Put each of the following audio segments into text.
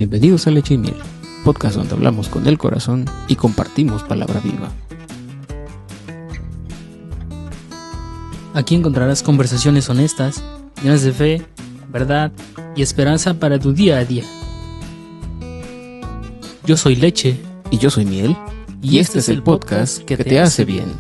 Bienvenidos a Leche y Miel, podcast donde hablamos con el corazón y compartimos palabra viva. Aquí encontrarás conversaciones honestas, llenas de fe, verdad y esperanza para tu día a día. Yo soy Leche Y yo soy Miel, y este es el podcast que te hace bien.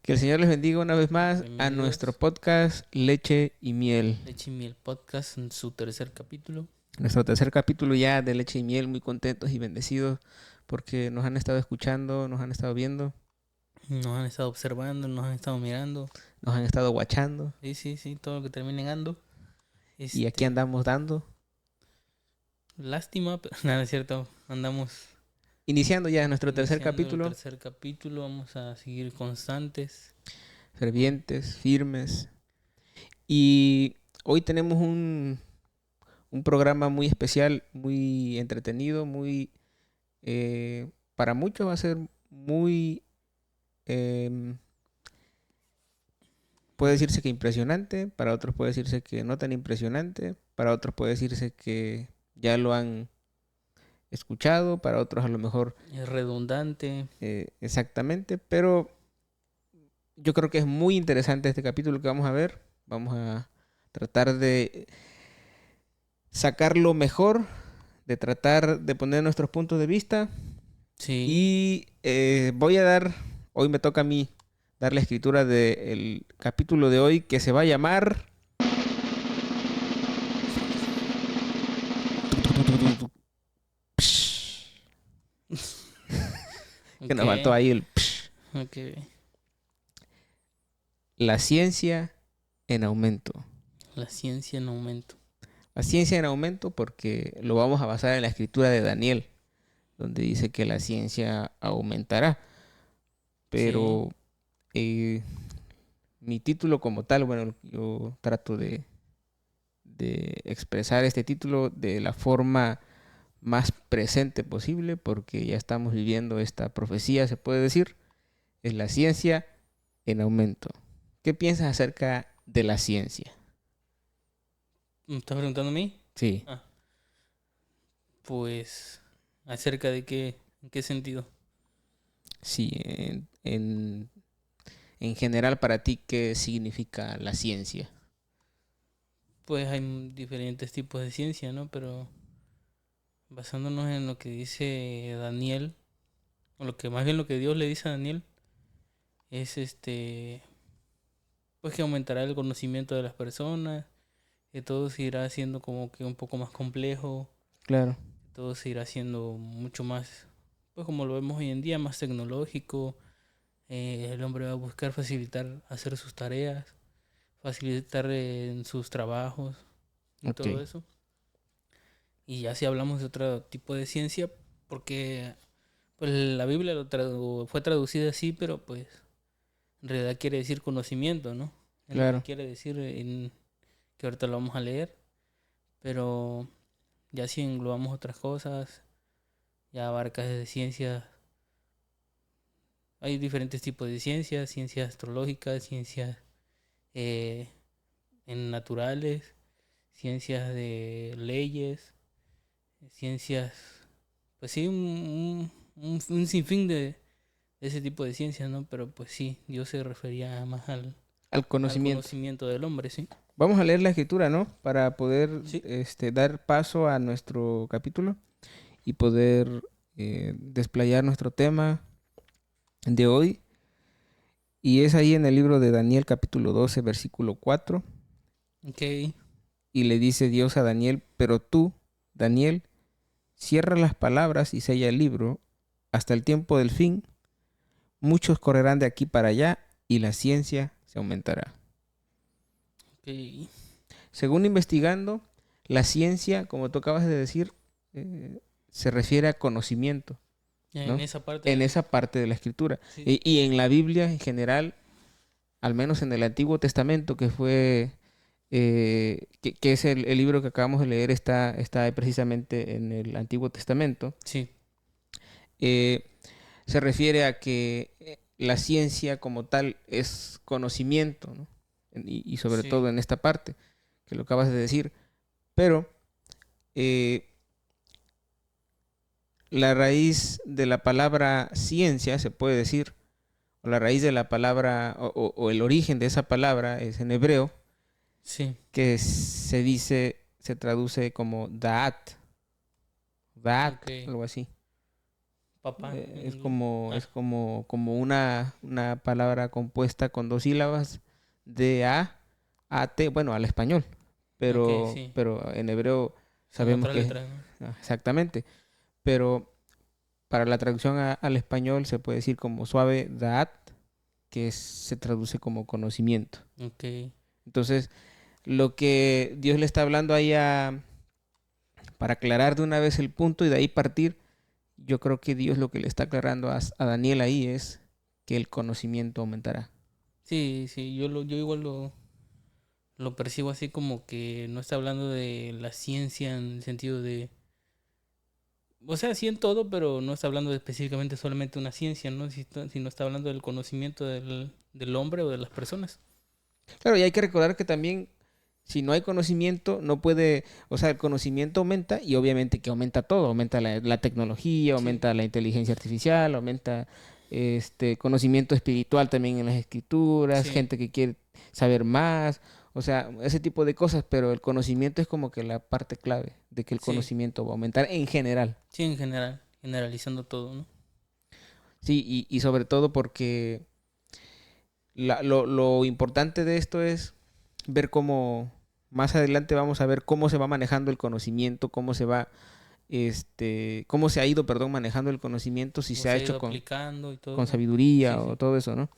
Que el Señor les bendiga una vez más a nuestro podcast Leche y Miel. Leche y Miel Podcast en su tercer capítulo. Nuestro tercer capítulo ya de Leche y Miel, muy contentos y bendecidos porque nos han estado escuchando, nos han estado viendo, Nos han estado observando, nos han estado mirando. nos han estado guachando Sí, todo lo que termine en ando. y aquí andamos dando, Lástima, pero nada, es cierto. Andamos iniciando ya nuestro tercer iniciando capítulo, el tercer capítulo. Vamos a seguir constantes. fervientes, firmes. Y hoy tenemos un programa muy especial, muy entretenido, muy para muchos va a ser muy puede decirse que impresionante, para otros puede decirse que no tan impresionante, para otros puede decirse que ya lo han escuchado, para otros a lo mejor Es redundante. exactamente, pero yo creo que es muy interesante este capítulo que vamos a ver. Vamos a tratar de sacar lo mejor, de tratar de poner nuestros puntos de vista. Sí. Y hoy me toca a mí dar la escritura del capítulo de hoy, que se va a llamar... Que nos faltó ahí el... Ok. La ciencia en aumento. La ciencia en aumento. La ciencia en aumento porque lo vamos a basar en la escritura de Daniel, donde dice que la ciencia aumentará. Pero mi título como tal, bueno, yo trato de expresar este título de la forma más presente posible, porque ya estamos viviendo esta profecía, se puede decir, es la ciencia en aumento. ¿Qué piensas acerca de la ciencia? ¿Me estás preguntando a mí? Sí. Pues, ¿acerca de qué? ¿En qué sentido? Sí, en general para ti, ¿qué significa la ciencia? Pues hay diferentes tipos de ciencia, ¿no? Pero basándonos en lo que dice Daniel, o más bien lo que Dios le dice a Daniel, es pues que aumentará el conocimiento de las personas, que todo se irá haciendo como que un poco más complejo, Claro. todo se irá haciendo mucho más, pues como lo vemos hoy en día, más tecnológico. El hombre va a buscar facilitar hacer sus tareas, facilitar en sus trabajos y Ok. todo eso. Y ya si hablamos de otro tipo de ciencia, porque pues la Biblia fue traducida así, pero pues en realidad quiere decir conocimiento, ¿no? Es lo Claro. que quiere decir que ahorita lo vamos a leer, pero ya si englobamos otras cosas, ya abarca desde ciencias. Hay diferentes tipos de ciencias, ciencias astrológicas, ciencias naturales, ciencias de leyes, ciencias, pues sí, un sinfín de ese tipo de ciencias, ¿no? Pero pues sí, Dios se refería más al Al conocimiento. conocimiento del hombre, ¿sí? Vamos a leer la escritura, ¿no? Para poder Sí. dar paso a nuestro capítulo y poder desplayar nuestro tema de hoy. Y es ahí en el libro de Daniel capítulo 12, versículo 4. Ok. Y le dice Dios a Daniel: pero tú, Daniel, cierra las palabras y sella el libro hasta el tiempo del fin. Muchos correrán de aquí para allá y la ciencia se aumentará. Ok. Según investigando, la ciencia, como tú acabas de decir, se refiere a conocimiento, ¿no? En esa parte. En esa parte de la escritura. Sí. Y en la Biblia en general, al menos en el Antiguo Testamento, que fue que es el libro que acabamos de leer, está precisamente en el Antiguo Testamento. Sí. Se refiere a que la ciencia como tal es conocimiento, ¿no? Y sobre Sí, todo en esta parte, que lo acabas de decir. Pero eh, la raíz de la palabra ciencia, se puede decir, o la raíz de la palabra, o el origen de esa palabra es en hebreo, sí, que se dice, se traduce como Da'at, ok. algo así. Papá en Es inglés. como, Ah, como una palabra compuesta con dos sílabas, D-A-A-T, bueno, al español, ok, sí. pero en hebreo Son sabemos otras que letras, ¿no? exactamente, pero para la traducción al español se puede decir como suave Da'at, que se traduce como conocimiento. Ok. Entonces, lo que Dios le está hablando ahí para aclarar de una vez el punto y de ahí partir, yo creo que Dios lo que le está aclarando a Daniel ahí es que el conocimiento aumentará. Sí, sí, yo igual lo percibo así como que no está hablando de la ciencia en el sentido de, o sea, sí en todo, pero no está hablando de específicamente solamente una ciencia, ¿no? Sino está hablando del conocimiento del hombre o de las personas. Claro, y hay que recordar que también si no hay conocimiento, no puede, o sea, el conocimiento aumenta y obviamente que aumenta todo, aumenta la tecnología, Sí, aumenta la inteligencia artificial, aumenta conocimiento espiritual también en las escrituras, sí, gente que quiere saber más, o sea, ese tipo de cosas, pero el conocimiento es como que la parte clave de que el sí, conocimiento va a aumentar en general. sí, en general, generalizando todo, ¿no? Sí, y sobre todo porque lo importante de esto es ver cómo más adelante vamos a ver cómo se va manejando el conocimiento, cómo se ha ido, perdón, manejando el conocimiento, si Cómo se ha se ha hecho ido aplicando y todo con eso. sabiduría Sí, o sí, todo eso, ¿no?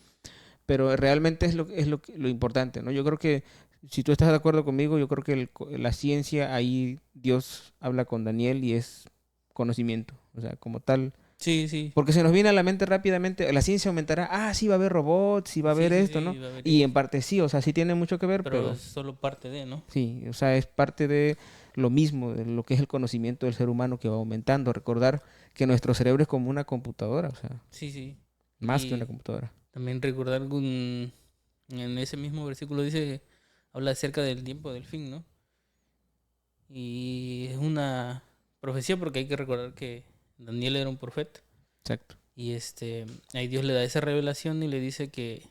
Pero realmente lo importante, ¿no? Yo creo que si tú estás de acuerdo conmigo, yo creo que la ciencia ahí Dios habla con Daniel y es conocimiento, o sea, como tal. sí, sí, Porque se nos viene a la mente rápidamente, la ciencia aumentará, sí va a haber robots, sí va a sí, haber sí, esto, ¿no? sí, va a haber Y en eso. parte sí, o sea, sí tiene mucho que ver, Pero pero es solo parte de, ¿no? sí, o sea, es parte de lo mismo, de lo que es el conocimiento del ser humano que va aumentando. Recordar que nuestro cerebro es como una computadora, o sea, Sí, sí. más que una Y computadora. también recordar en ese mismo versículo dice, habla acerca del tiempo del fin, ¿no? Y es una profecía porque hay que recordar que Daniel era un profeta. Exacto. Y ahí Dios le da esa revelación y le dice que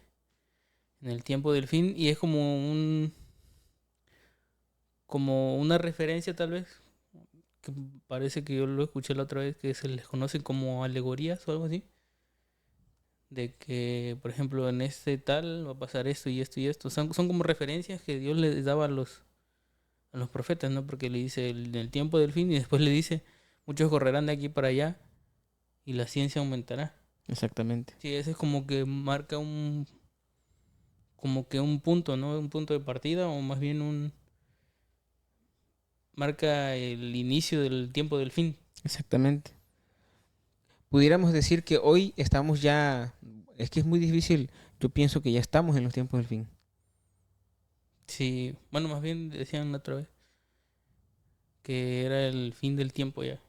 en el tiempo del fin, y es como una referencia tal vez, que parece que yo lo escuché la otra vez, que se les conoce como alegorías o algo así, de que, por ejemplo, en este tal va a pasar esto y esto y esto. Son como referencias que Dios les daba a los profetas, ¿no? Porque le dice el tiempo del fin y después le dice, muchos correrán de aquí para allá y la ciencia aumentará. Exactamente. Sí, ese es como que marca como que un punto, ¿no? Un punto de partida o más bien marca el inicio del tiempo del fin. Exactamente. Pudiéramos decir que hoy estamos ya, es que es muy difícil, yo pienso que ya estamos en los tiempos del fin. Sí, bueno, más bien decían la otra vez que era el fin del tiempo ya.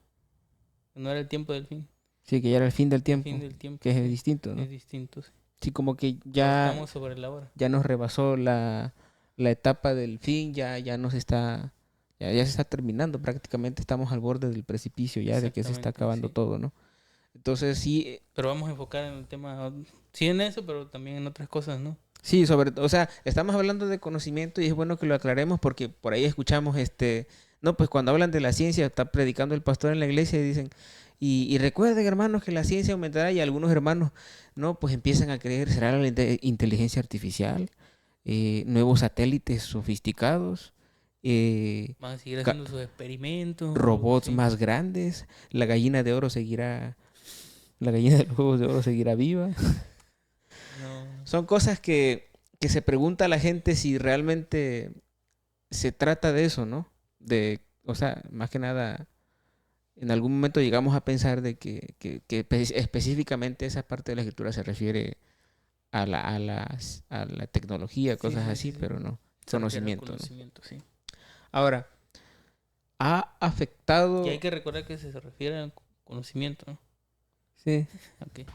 No era el tiempo del fin, Sí, que ya era el fin del el fin tiempo, del tiempo, que es sí. distinto, ¿no? Es distinto, sí. Sí, como que O estamos sobre la hora. ya nos rebasó la etapa del fin, ya nos está, ya se está terminando, prácticamente estamos al borde del precipicio ya de que se está Exactamente, acabando sí. todo, ¿no? Entonces sí, Pero vamos a enfocar en el tema, sí en eso, pero también en otras cosas, ¿no? sí, sobre todo, o sea, estamos hablando de conocimiento y es bueno que lo aclaremos porque por ahí escuchamos no, pues cuando hablan de la ciencia, está predicando el pastor en la iglesia y dicen, y recuerden hermanos que la ciencia aumentará y algunos hermanos, no, pues empiezan a creer, será la inteligencia artificial, nuevos satélites sofisticados, eh, Van a seguir ca- haciendo sus experimentos o algo robots así. más grandes, la gallina de oro seguirá, la gallina de los huevos de oro seguirá viva. No, Son cosas que se pregunta la gente si realmente se trata de eso, ¿no? O sea, más que nada, en algún momento llegamos a pensar de que específicamente esa parte de la escritura se refiere a la tecnología, sí, cosas sí, así, sí, sí. pero no, Se refiere al conocimiento, ¿no? conocimiento, sí. Ahora, ha Y hay afectado, que recordar que se refiere al conocimiento, ¿no? sí, Ok.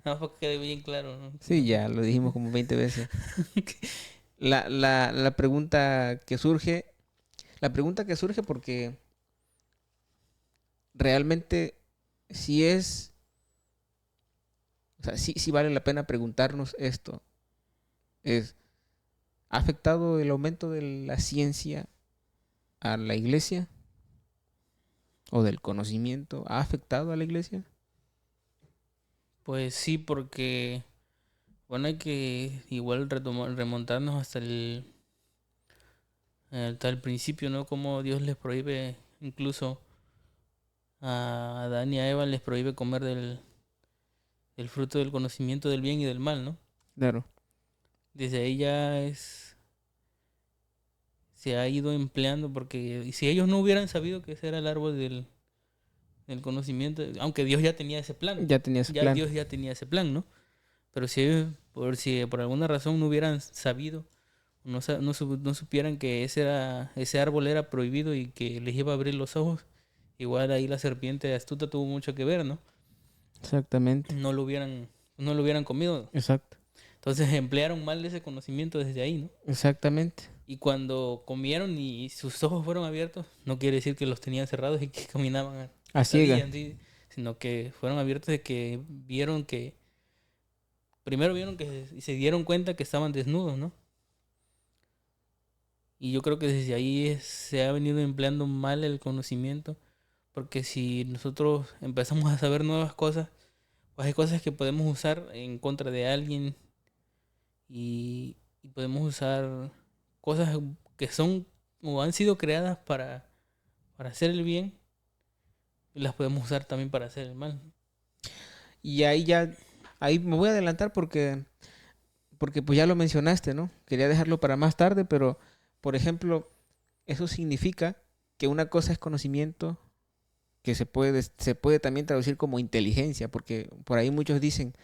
Nada más para que quede bien claro, ¿no? Sí, ya lo dijimos como 20 veces. La pregunta que surge porque realmente si es, o sea, sí vale la pena preguntarnos esto. Es, ¿ha afectado el aumento de la ciencia a la iglesia? ¿O del conocimiento? ¿Ha afectado a la iglesia? Pues sí, porque, bueno, hay que igual remontarnos hasta el principio, ¿no? Como Dios les prohíbe, incluso a Adán y a Eva les prohíbe comer del fruto del conocimiento del bien y del mal, ¿no? Claro. Desde ahí se ha ido empleando, porque si ellos no hubieran sabido que ese era el árbol del conocimiento, aunque Dios ya tenía ese plan, Ya tenía su ya plan. Dios ya tenía ese plan, ¿no? Pero si ellos, si por alguna razón no hubieran sabido, no supieran que ese árbol era prohibido y que les iba a abrir los ojos, igual ahí la serpiente astuta tuvo mucho que ver, ¿no? Exactamente. No lo hubieran comido. Exacto. Entonces emplearon mal ese conocimiento desde ahí, ¿no? Exactamente. Y cuando comieron y sus ojos fueron abiertos, no quiere decir que los tenían cerrados y que caminaban a A ciega. pesadillas, ¿sí? Sino que fueron abiertos de que primero vieron que se dieron cuenta que estaban desnudos, ¿no? Y yo creo que desde ahí se ha venido empleando mal el conocimiento, porque si nosotros empezamos a saber nuevas cosas, pues hay cosas que podemos usar en contra de alguien y podemos usar cosas que son o han sido creadas para hacer el bien y las podemos usar también para hacer el mal. Y ahí me voy a adelantar porque pues ya lo mencionaste, ¿no? Quería dejarlo para más tarde, pero, por ejemplo, eso significa que una cosa es conocimiento, que se puede también traducir como inteligencia, porque por ahí muchos dicen,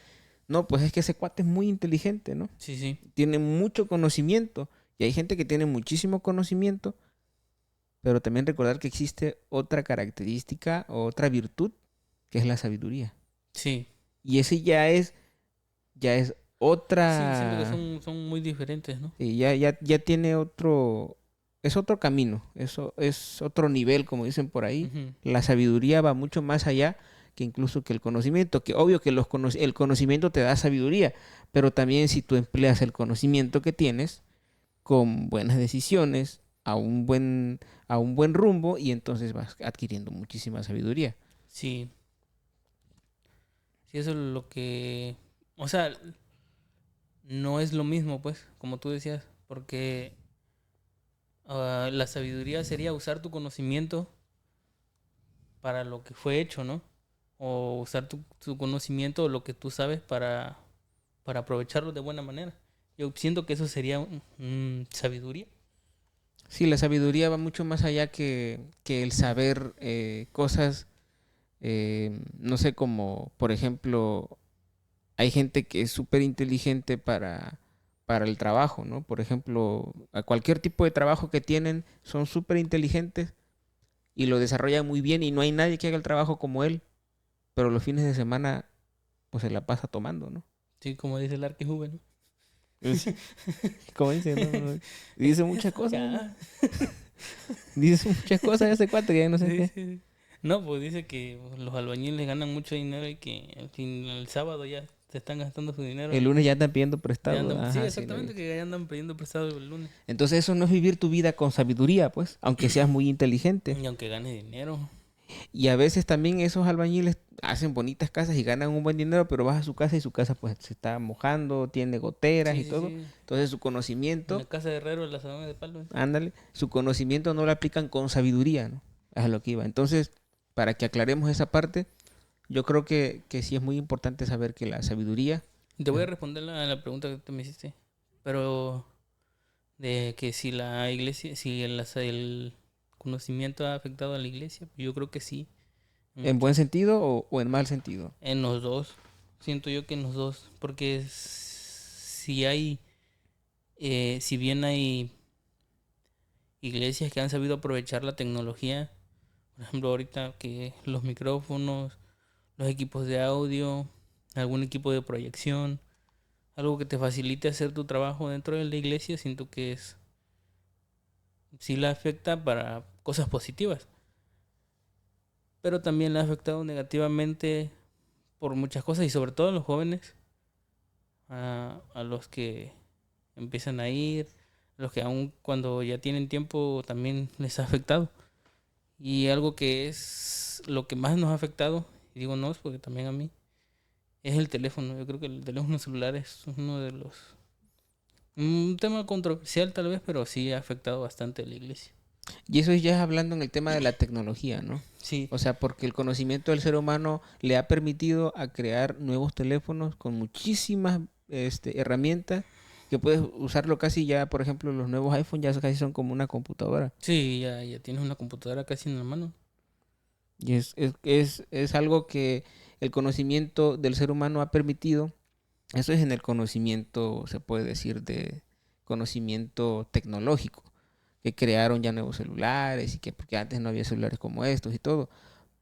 no, pues es que ese cuate es muy inteligente, ¿no? Sí, sí, Tiene mucho conocimiento, y hay gente que tiene muchísimo conocimiento, pero también recordar que existe otra característica o otra virtud, que es la sabiduría. sí. Y ese ya es Sí, siento que otra, son muy diferentes, ¿no? sí, ya tiene es otro camino, eso es otro nivel, como dicen por ahí. Ujú. La sabiduría va mucho más allá que incluso que el conocimiento, que obvio que el conocimiento te da sabiduría, pero también si tú empleas el conocimiento que tienes con buenas decisiones, a un buen rumbo, y entonces vas adquiriendo muchísima sabiduría. Sí, sí, eso es lo que... O sea, no es lo mismo, pues, como tú decías, porque la sabiduría sería usar tu conocimiento para lo que fue hecho, ¿no? O usar tu conocimiento o lo que tú sabes para aprovecharlo de buena manera. Yo siento que eso sería sabiduría. Sí, la sabiduría va mucho más allá que el saber cosas, no sé, como por ejemplo, hay gente que es súper inteligente para el trabajo, ¿no? Por ejemplo, a cualquier tipo de trabajo que tienen, son súper inteligentes y lo desarrollan muy bien y no hay nadie que haga el trabajo como él, pero los fines de semana, pues se la pasa tomando, ¿no? Sí, como dice el arquijuve, ¿no? Sí. Como dice, ¿no? Dice muchas cosas, ¿no? Ya. Dice muchas cosas ese cuate que ya no sé Sí, qué. sí. No, pues dice que los albañiles ganan mucho dinero y que el sábado ya se están gastando su dinero. El lunes ya están pidiendo Ya prestado. andan, sí, Ajá, sí, lo he exactamente, visto. que ya andan pidiendo prestado el lunes. Entonces eso no es vivir tu vida con sabiduría, pues, aunque seas muy inteligente. Y aunque gane dinero. Y a veces también esos albañiles hacen bonitas casas y ganan un buen dinero, pero vas a su casa y su casa pues se está mojando, tiene goteras Sí, y sí, todo. sí. Entonces su En la conocimiento, casa de Herrero, el asadón es de palo. ándale, su conocimiento no lo aplican con sabiduría, ¿no? Es a lo que iba. Entonces, para que aclaremos esa parte, yo creo que sí es muy importante saber que la sabiduría, Te voy a responder la pregunta que tú me hiciste. Pero de que si la iglesia, si el conocimiento ha afectado a la iglesia, yo creo que sí. en buen Mucho. sentido o en mal sentido. En los dos. Siento yo que en los dos. Porque si bien hay iglesias que han sabido aprovechar la tecnología, por ejemplo ahorita que los micrófonos, los equipos de audio, algún equipo de proyección, algo que te facilite hacer tu trabajo dentro de la iglesia, siento que sí la afecta para cosas positivas, pero también la ha afectado negativamente por muchas cosas y sobre todo a los jóvenes, a los que empiezan a ir, a los que aún cuando ya tienen tiempo también les ha afectado. Y algo que es lo que más nos ha afectado, y digo no, es porque también a mí, es el teléfono. Yo creo que el teléfono celular es uno de los... Un tema controversial tal vez, pero sí ha afectado bastante a la iglesia. Y eso ya es hablando en el tema de la tecnología, ¿no? Sí, O sea, porque el conocimiento del ser humano le ha permitido a crear nuevos teléfonos con muchísimas herramientas que puedes usarlo casi ya, por ejemplo, los nuevos iPhone ya casi son como una computadora. sí, ya tienes una computadora casi en la mano. Y es algo que el conocimiento del ser humano ha permitido. Eso es en el conocimiento, se puede decir, de conocimiento tecnológico, que crearon ya nuevos celulares y que porque antes no había celulares como estos y todo.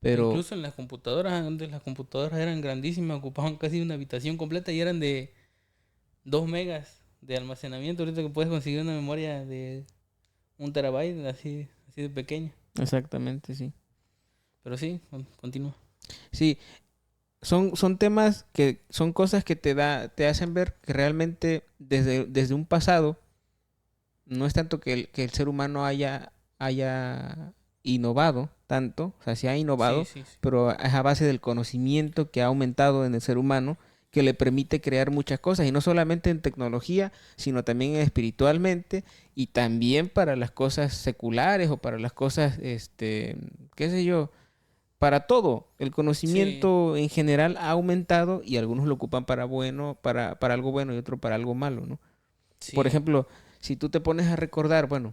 Pero Incluso en las computadoras, antes las computadoras eran grandísimas, ocupaban casi una habitación completa y eran de 2 megas de almacenamiento. Ahorita que puedes conseguir una memoria de 1 terabyte, así de pequeña. exactamente, sí. Pero sí, continúa. Sí, son temas que son cosas que te hacen ver que realmente desde un pasado no es tanto que el ser humano haya innovado tanto, o sea, se ha Sí, innovado, sí, sí. pero es a base del conocimiento que ha aumentado en el ser humano que le permite crear muchas cosas, y no solamente en tecnología, sino también espiritualmente y también para las cosas seculares o para las cosas, qué sé yo, para todo. El Sí, conocimiento en general ha aumentado y algunos lo ocupan para bueno, para algo bueno y otro para algo malo, ¿no? Por sí. ejemplo, si tú te pones a recordar, bueno,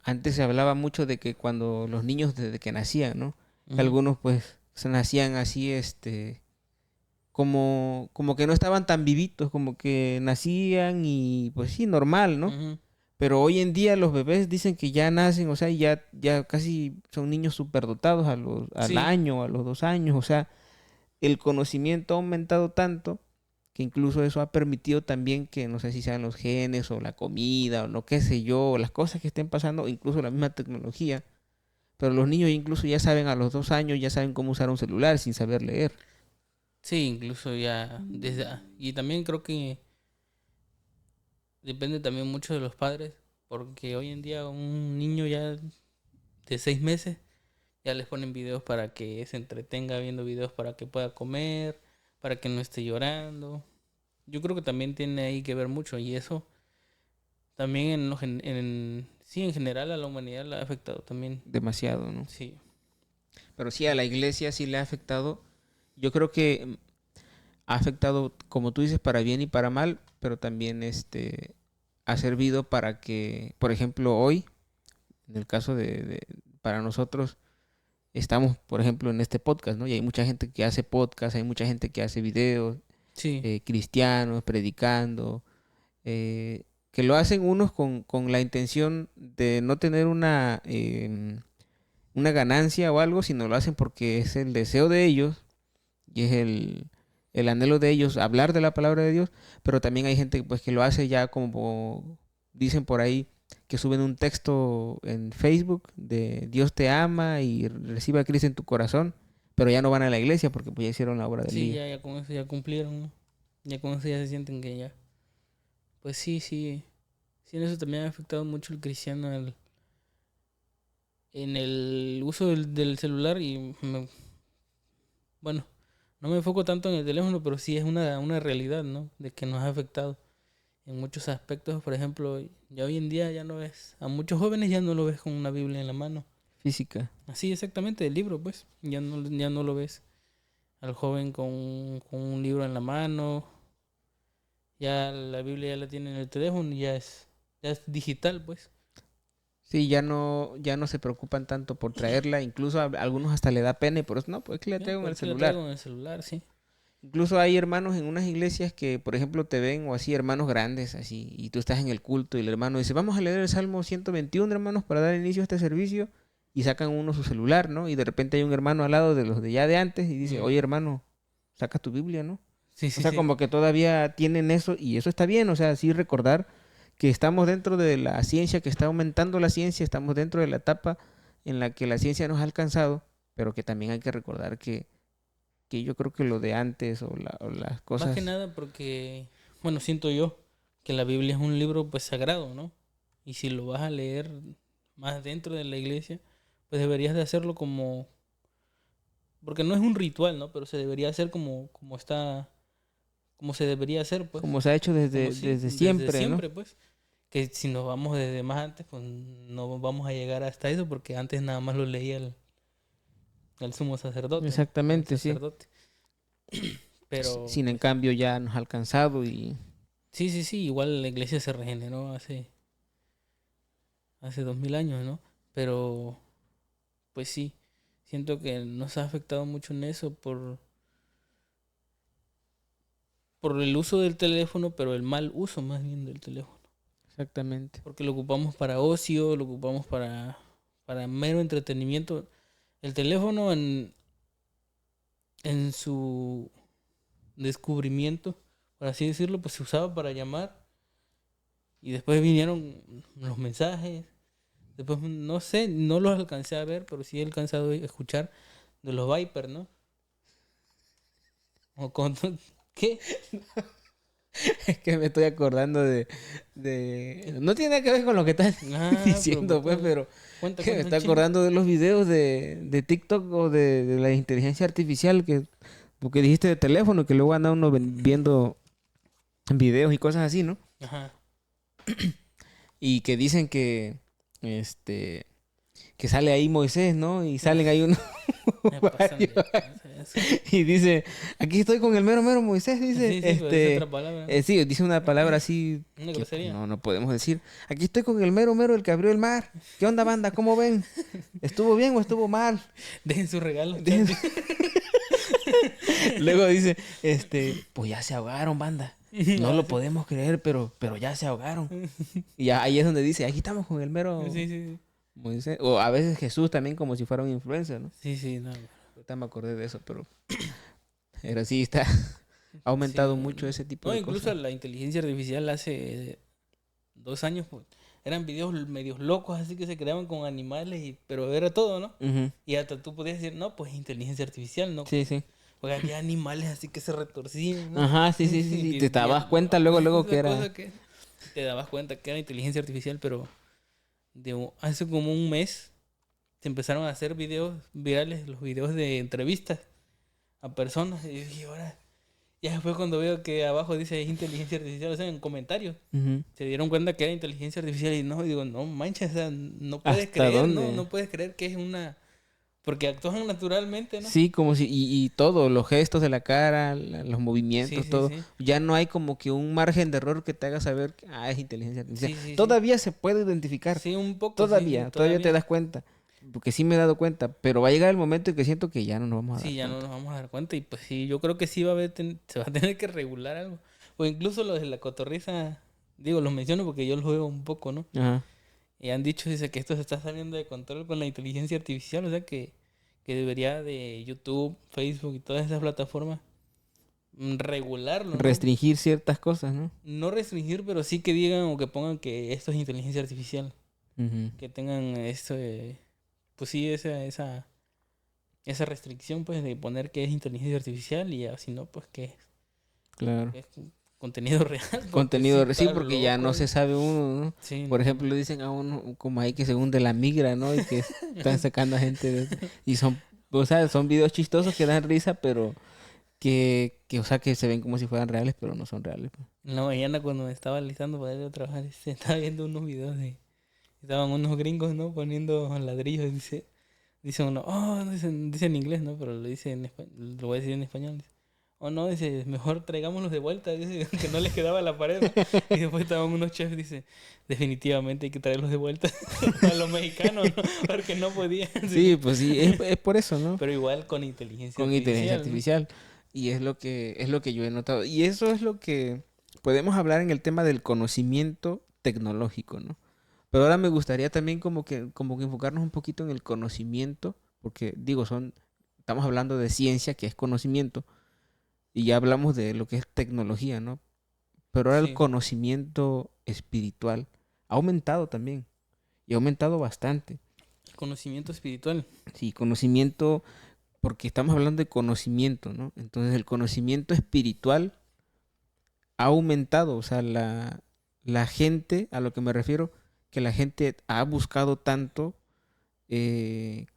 antes se hablaba mucho de que cuando los niños desde que nacían, ¿no? Ujú, Algunos pues se nacían así, como que no estaban tan vivitos, como que nacían y pues sí, normal, ¿no? ujú. Pero hoy en día los bebés dicen que ya nacen, o sea, ya casi son niños superdotados al Sí, año, a los 2 años, o sea, el conocimiento ha aumentado tanto que incluso eso ha permitido también que no sé si sean los genes o la comida o lo que sé yo, o las cosas que estén pasando, o incluso la misma tecnología, pero los niños incluso ya saben a los 2 años, ya saben cómo usar un celular sin saber leer. sí, incluso ya y también creo que depende también mucho de los padres, porque hoy en día un niño ya de 6 meses ya les ponen videos para que se entretenga viendo videos para que pueda comer, para que no esté llorando. Yo creo que también tiene ahí que ver mucho y eso también sí, en general a la humanidad la ha afectado también. Demasiado, ¿no? Sí, Pero sí, a la iglesia sí le ha afectado. Yo creo que ha afectado, como tú dices, para bien y para mal, pero también ha servido para que, por ejemplo, hoy, en el caso para nosotros, estamos, por ejemplo, en este podcast, ¿no? Y hay mucha gente que hace podcast, hay mucha gente que hace videos, sí, cristianos, predicando, que lo hacen unos con la intención de no tener una ganancia o algo, sino lo hacen porque es el deseo de ellos y es el anhelo de ellos hablar de la palabra de Dios, pero también hay gente pues que lo hace ya como dicen por ahí, que suben un texto en Facebook de Dios te ama y recibe a Cristo en tu corazón, pero ya no van a la iglesia porque pues ya hicieron la obra del sí, día. ya con eso ya cumplieron, ¿no? Ya con eso ya se sienten que ya. Pues sí, sí. Sí, en eso también ha afectado mucho el cristiano en el uso del celular y bueno, no me enfoco tanto en el teléfono, pero sí es una realidad, ¿no? De que nos ha afectado en muchos aspectos. Por ejemplo, ya hoy en día ya no ves, a muchos jóvenes ya no lo ves con una Biblia en la mano. Física. Así exactamente, el libro, pues, ya no lo ves al joven con un libro en la mano. Ya la Biblia ya la tiene en el teléfono y ya es digital, pues. Sí, ya no se preocupan tanto por traerla, incluso a algunos hasta le da pena, y por eso no, pues que la Ya, traigo en pues el aquí la traigo celular. en el celular, sí. Incluso hay hermanos en unas iglesias que, por ejemplo, te ven o así, hermanos grandes, así, y tú estás en el culto y el hermano dice, vamos a leer el Salmo 121, hermanos, para dar inicio a este servicio, y sacan uno su celular, ¿no? Y de repente hay un hermano al lado de los de ya de antes y dice, Mm, oye, hermano, saca tu Biblia, ¿no? Sí, O sí, sea, sí. como que todavía tienen eso y eso está bien, o sea, sí recordar que estamos dentro de la ciencia, que está aumentando la ciencia, estamos dentro de la etapa en la que la ciencia nos ha alcanzado, pero que también hay que recordar que yo creo que lo de antes o las Más que cosas, nada porque, bueno, siento yo que la Biblia es un libro pues sagrado, ¿no? Y si lo vas a leer más dentro de la iglesia, pues deberías de hacerlo como, porque no es un ritual, ¿no? Pero se debería hacer como está, como se debería hacer, pues. como se ha hecho Como sí, desde desde siempre, ¿no? siempre, pues. Que si nos vamos desde más antes, pues no vamos a llegar hasta eso, porque antes nada más lo leía el sumo sacerdote, ¿no? O el Exactamente, sí. sacerdote. Pero, Sin en pues, cambio ya nos ha alcanzado y sí, sí, sí, igual la iglesia se regeneró hace 2000 años, ¿no? Pero, pues sí, siento que nos ha afectado mucho en eso por el uso del teléfono, pero el mal uso más bien del teléfono. exactamente. Porque lo ocupamos para ocio, lo ocupamos para mero entretenimiento. El teléfono en su descubrimiento, por así decirlo, pues se usaba para llamar y después vinieron los mensajes. Después, no sé, no los alcancé a ver, pero sí he alcanzado a escuchar de los Viper, ¿no? O con... ¿Qué? Es que me estoy acordando no tiene nada que ver con lo que estás Ah, pero diciendo, pues, pero cuenta, que me cuenta un estoy chisme. acordando de los videos de TikTok o de la inteligencia artificial porque dijiste de teléfono, que luego anda uno viendo videos y cosas así, ¿no? Ajá. Y que dicen este, que sale ahí Moisés, ¿no? Y salen ahí unos Me pasan varios. de lanza eso. Y dice, aquí estoy con el mero mero Moisés, dice, Sí, sí, pero dice otra palabra. sí, dice una palabra así Una que pues, grosería. no podemos decir. Aquí estoy con el mero mero, el que abrió el mar. ¿Qué onda, banda? ¿Cómo ven? ¿Estuvo bien o estuvo mal? Dejen sus regalos, chat. Dice- Luego dice, pues ya se ahogaron, banda. No Ah, lo sí. podemos creer, pero ya se ahogaron. Y ahí es donde dice, aquí estamos con el Sí, mero sí, sí. Moisés. O a veces Jesús también como si fuera un influencer, ¿no? Sí, sí, no. Ahorita me acordé de eso, pero sí está, ha aumentado Sí. mucho ese tipo No, de incluso cosas. la inteligencia artificial hace 2 años, pues, eran videos medios locos, así que se creaban con animales, pero era todo, ¿no? Ujú. Y hasta tú podías decir, no, pues inteligencia artificial, ¿no? Sí, sí. Porque había animales así que se retorcían, ¿no? Ajá, sí, sí, sí, Y sí. Te decías, dabas cuenta no, luego, pues luego que esa era. cosa que... Te dabas cuenta que era inteligencia artificial, pero hace como un mes se empezaron a hacer videos virales, los videos de entrevistas a personas. Y yo dije, ahora, ya después cuando veo que abajo dice inteligencia artificial, o sea, en comentarios, Ujú. se dieron cuenta que era inteligencia artificial y no, digo, no manches, o sea, no puedes ¿Hasta creer, ¿no? dónde? No puedes creer que es una... Porque actúan naturalmente, ¿no? Sí, como si, y todo, los gestos de la cara, los Sí, movimientos, sí, todo. sí. Ya no hay como que un margen de error que te haga saber que, es inteligencia artificial. Sí, sí, sí. Todavía se puede identificar. Sí, un poco, sí, sí, Todavía te todavía. das cuenta. Porque sí me he dado cuenta. Pero va a llegar el momento en que siento que ya no nos vamos a Sí, dar ya no cuenta. nos vamos a dar cuenta y pues sí, yo creo que sí va a haber, se va a tener que regular algo. O incluso los de la cotorriza, digo, los menciono porque yo los veo un poco, ¿no? Ajá. Y han dicho, dice, que esto se está saliendo de control con la inteligencia artificial, o sea que debería de YouTube, Facebook y todas esas plataformas regularlo, ¿no? Restringir ciertas cosas, ¿no? No restringir, pero sí que digan o que pongan que esto es inteligencia artificial, Ujú. que tengan esto, pues sí, esa restricción, pues, de poner que es inteligencia artificial y ya, si no, pues Claro. que es contenido real, porque sí Contenido, sí, está porque ya loco. no se sabe uno, ¿no? Sí, Por no, ejemplo, no. le dicen a uno como ahí que se hunde la migra, ¿no? Y que están sacando a gente de eso. Y o sea, son videos chistosos que dan risa, pero o sea, que se ven como si fueran reales, pero no son reales, pues. En la mañana cuando me estaba listando para ir a trabajar, se estaba viendo unos videos estaban unos gringos, ¿no? Poniendo ladrillos, dice uno, oh, dice en inglés, ¿no? Pero lo dice en español, lo voy a decir en español. Dice, oh, no, dice, mejor traigámoslos de vuelta, dice, que no les quedaba la pared, ¿no? Y después estaban unos chefs, dice, definitivamente hay que traerlos de vuelta a los mexicanos, ¿no? Porque no podían, Sí, dice. pues sí, es por eso, ¿no? Pero igual con inteligencia Con inteligencia artificial, ¿no? artificial. Y es lo que yo he notado. Y eso es lo que podemos hablar en el tema del conocimiento tecnológico, ¿no? Pero ahora me gustaría también como que enfocarnos un poquito en el conocimiento, porque digo, estamos hablando de ciencia, que es conocimiento, y ya hablamos de lo que es tecnología, ¿no? Pero ahora el Sí, conocimiento espiritual ha aumentado también, y ha aumentado bastante. el conocimiento espiritual. Sí, conocimiento, porque estamos hablando de conocimiento, ¿no? Entonces el conocimiento espiritual ha aumentado, o sea, la gente, a lo que me refiero, que la gente ha buscado tanto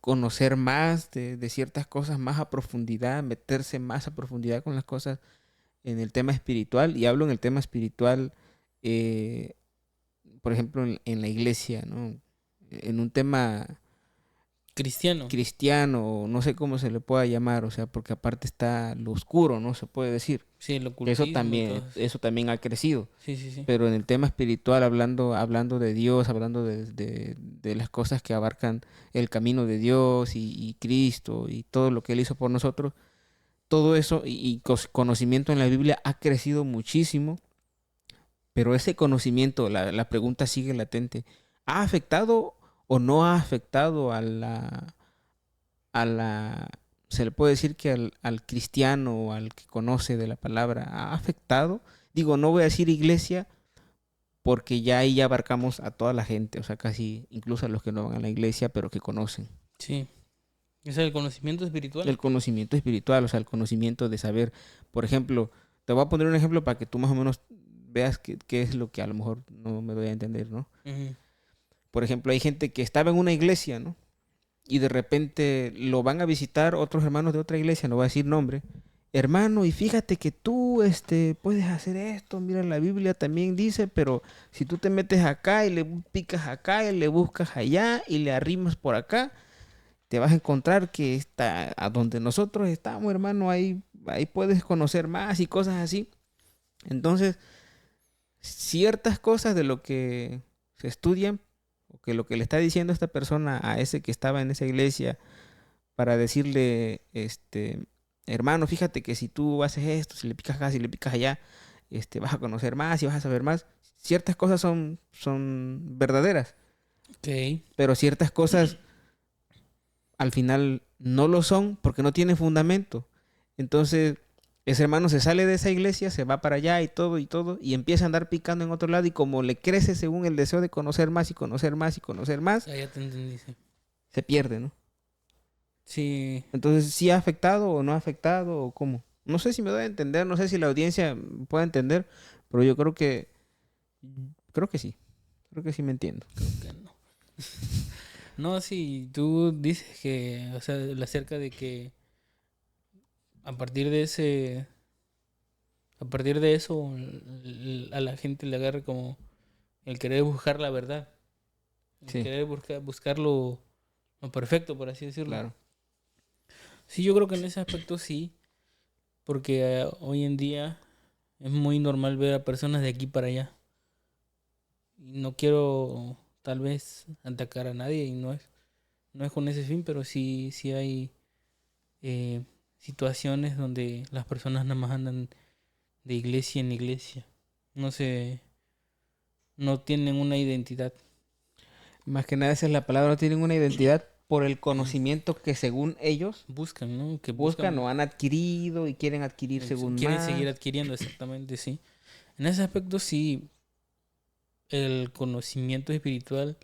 conocer más de ciertas cosas más a profundidad, meterse más a profundidad con las cosas en el tema espiritual, y hablo en el tema espiritual, eh, por ejemplo, en la iglesia, ¿no? En un tema Cristiano. cristiano, no sé cómo se le pueda llamar, o sea, porque aparte está lo oscuro, ¿no? Se puede decir. Sí, el ocultismo y todo eso. Eso también ha crecido. Sí, sí, sí. Pero en el tema espiritual, hablando de Dios, hablando de las cosas que abarcan el camino de Dios y Cristo y todo lo que Él hizo por nosotros, todo eso conocimiento en la Biblia ha crecido muchísimo, pero ese conocimiento, la pregunta sigue latente, ¿ha afectado o no ha afectado a la, se le puede decir que al cristiano o al que conoce de la palabra, ha afectado? Digo, no voy a decir iglesia porque ya ahí ya abarcamos a toda la gente, o sea, casi incluso a los que no van a la iglesia, pero que conocen. Sí. Ese es el conocimiento espiritual. El conocimiento espiritual, o sea, el conocimiento de saber, por ejemplo, te voy a poner un ejemplo para que tú más o menos veas qué es lo que a lo mejor no me doy a entender, ¿no? Ujú. Por ejemplo, hay gente que estaba en una iglesia, ¿no? Y de repente lo van a visitar otros hermanos de otra iglesia, no voy a decir nombre. Hermano, y fíjate que tú puedes hacer esto, mira, la Biblia también dice, pero si tú te metes acá y le picas acá y le buscas allá y le arrimas por acá, te vas a encontrar que está a donde nosotros estamos, hermano, ahí puedes conocer más y cosas así. Entonces, ciertas cosas de lo que se estudian, o que lo que le está diciendo esta persona a ese que estaba en esa iglesia, para decirle, hermano, fíjate que si tú haces esto, si le picas acá, si le picas allá, vas a conocer más y vas a saber más. Ciertas cosas son verdaderas, Ok. pero ciertas cosas al final no lo son porque no tienen fundamento. Entonces, ese hermano se sale de esa iglesia, se va para allá y todo, y empieza a andar picando en otro lado, y como le crece según el deseo de conocer más y conocer más y conocer más, Ya, ya te entendí. Sí. se pierde, ¿no? Sí. Entonces, ¿sí ha afectado o no ha afectado o cómo? No sé si me doy a entender, no sé si la audiencia puede entender, pero yo creo que sí, creo que sí me entiendo. Creo que no. No, sí, tú dices que, o sea, acerca de que a partir de ese, a partir de eso, a la gente le agarra como el querer buscar la verdad, el Sí, querer buscar lo perfecto, por así decirlo. claro. Sí, yo creo que en ese aspecto sí, porque hoy en día es muy normal ver a personas de aquí para allá. Y no quiero tal vez atacar a nadie y no es con ese fin, pero sí, sí hay eh, situaciones donde las personas nada más andan de iglesia en iglesia. No se, no tienen una identidad. Más que nada esa es la palabra, no tienen una identidad por el conocimiento que según ellos Buscan, ¿no? Que buscan buscan, o han adquirido y quieren adquirir según quieren seguir más. adquiriendo exactamente, sí. En ese aspecto sí, el conocimiento espiritual,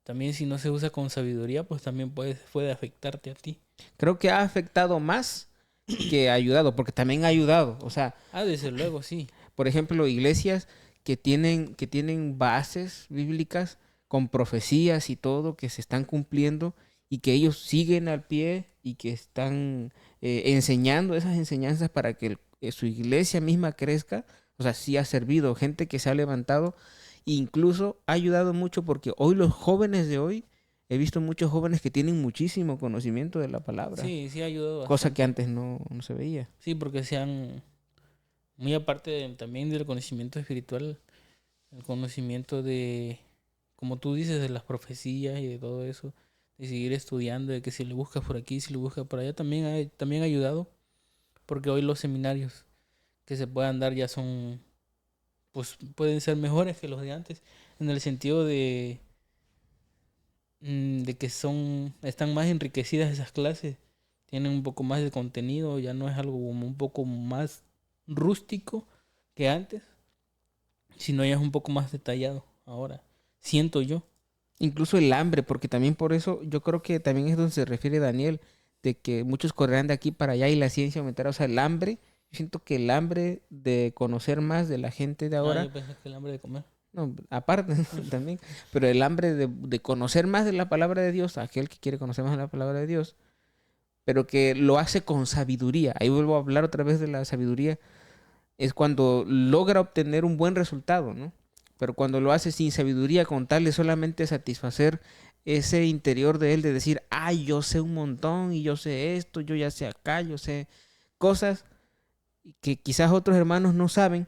también si no se usa con sabiduría, pues también puede afectarte a ti. Creo que ha afectado más que ha ayudado, porque también ha ayudado. O sea, Ah, desde luego, sí. por ejemplo, iglesias que tienen bases bíblicas con profecías y todo que se están cumpliendo y que ellos siguen al pie y que están enseñando esas enseñanzas para que su iglesia misma crezca. O sea, sí ha servido gente que se ha levantado e incluso ha ayudado mucho porque hoy los jóvenes de hoy, he visto muchos jóvenes que tienen muchísimo conocimiento de la palabra, Sí, sí ha ayudado cosa que bastante. antes no se veía. Sí, porque muy aparte también del conocimiento espiritual, el conocimiento de, como tú dices, de las profecías y de todo eso, de seguir estudiando, de que si le buscas por aquí, si le buscas por allá, también ha ayudado, porque hoy los seminarios que se puedan dar ya son, pues pueden ser mejores que los de antes, en el sentido de que están más enriquecidas esas clases, tienen un poco más de contenido, ya no es algo como un poco más rústico que antes, sino ya es un poco más detallado ahora. Siento yo. Incluso el hambre, porque también por eso yo creo que también es donde se refiere Daniel, de que muchos correrán de aquí para allá y la ciencia aumentará. O sea, el hambre, yo siento que el hambre de conocer más de la gente de Ah, ahora, yo pensé que el hambre de comer. no, aparte también, pero el hambre de conocer más de la palabra de Dios, aquel que quiere conocer más de la palabra de Dios, pero que lo hace con sabiduría. Ahí vuelvo a hablar otra vez de la sabiduría. Es cuando logra obtener un buen resultado, ¿no? Pero cuando lo hace sin sabiduría, con tal de solamente satisfacer ese interior de él, de decir, ay, yo sé un montón y yo sé esto, yo ya sé acá, yo sé cosas que quizás otros hermanos no saben,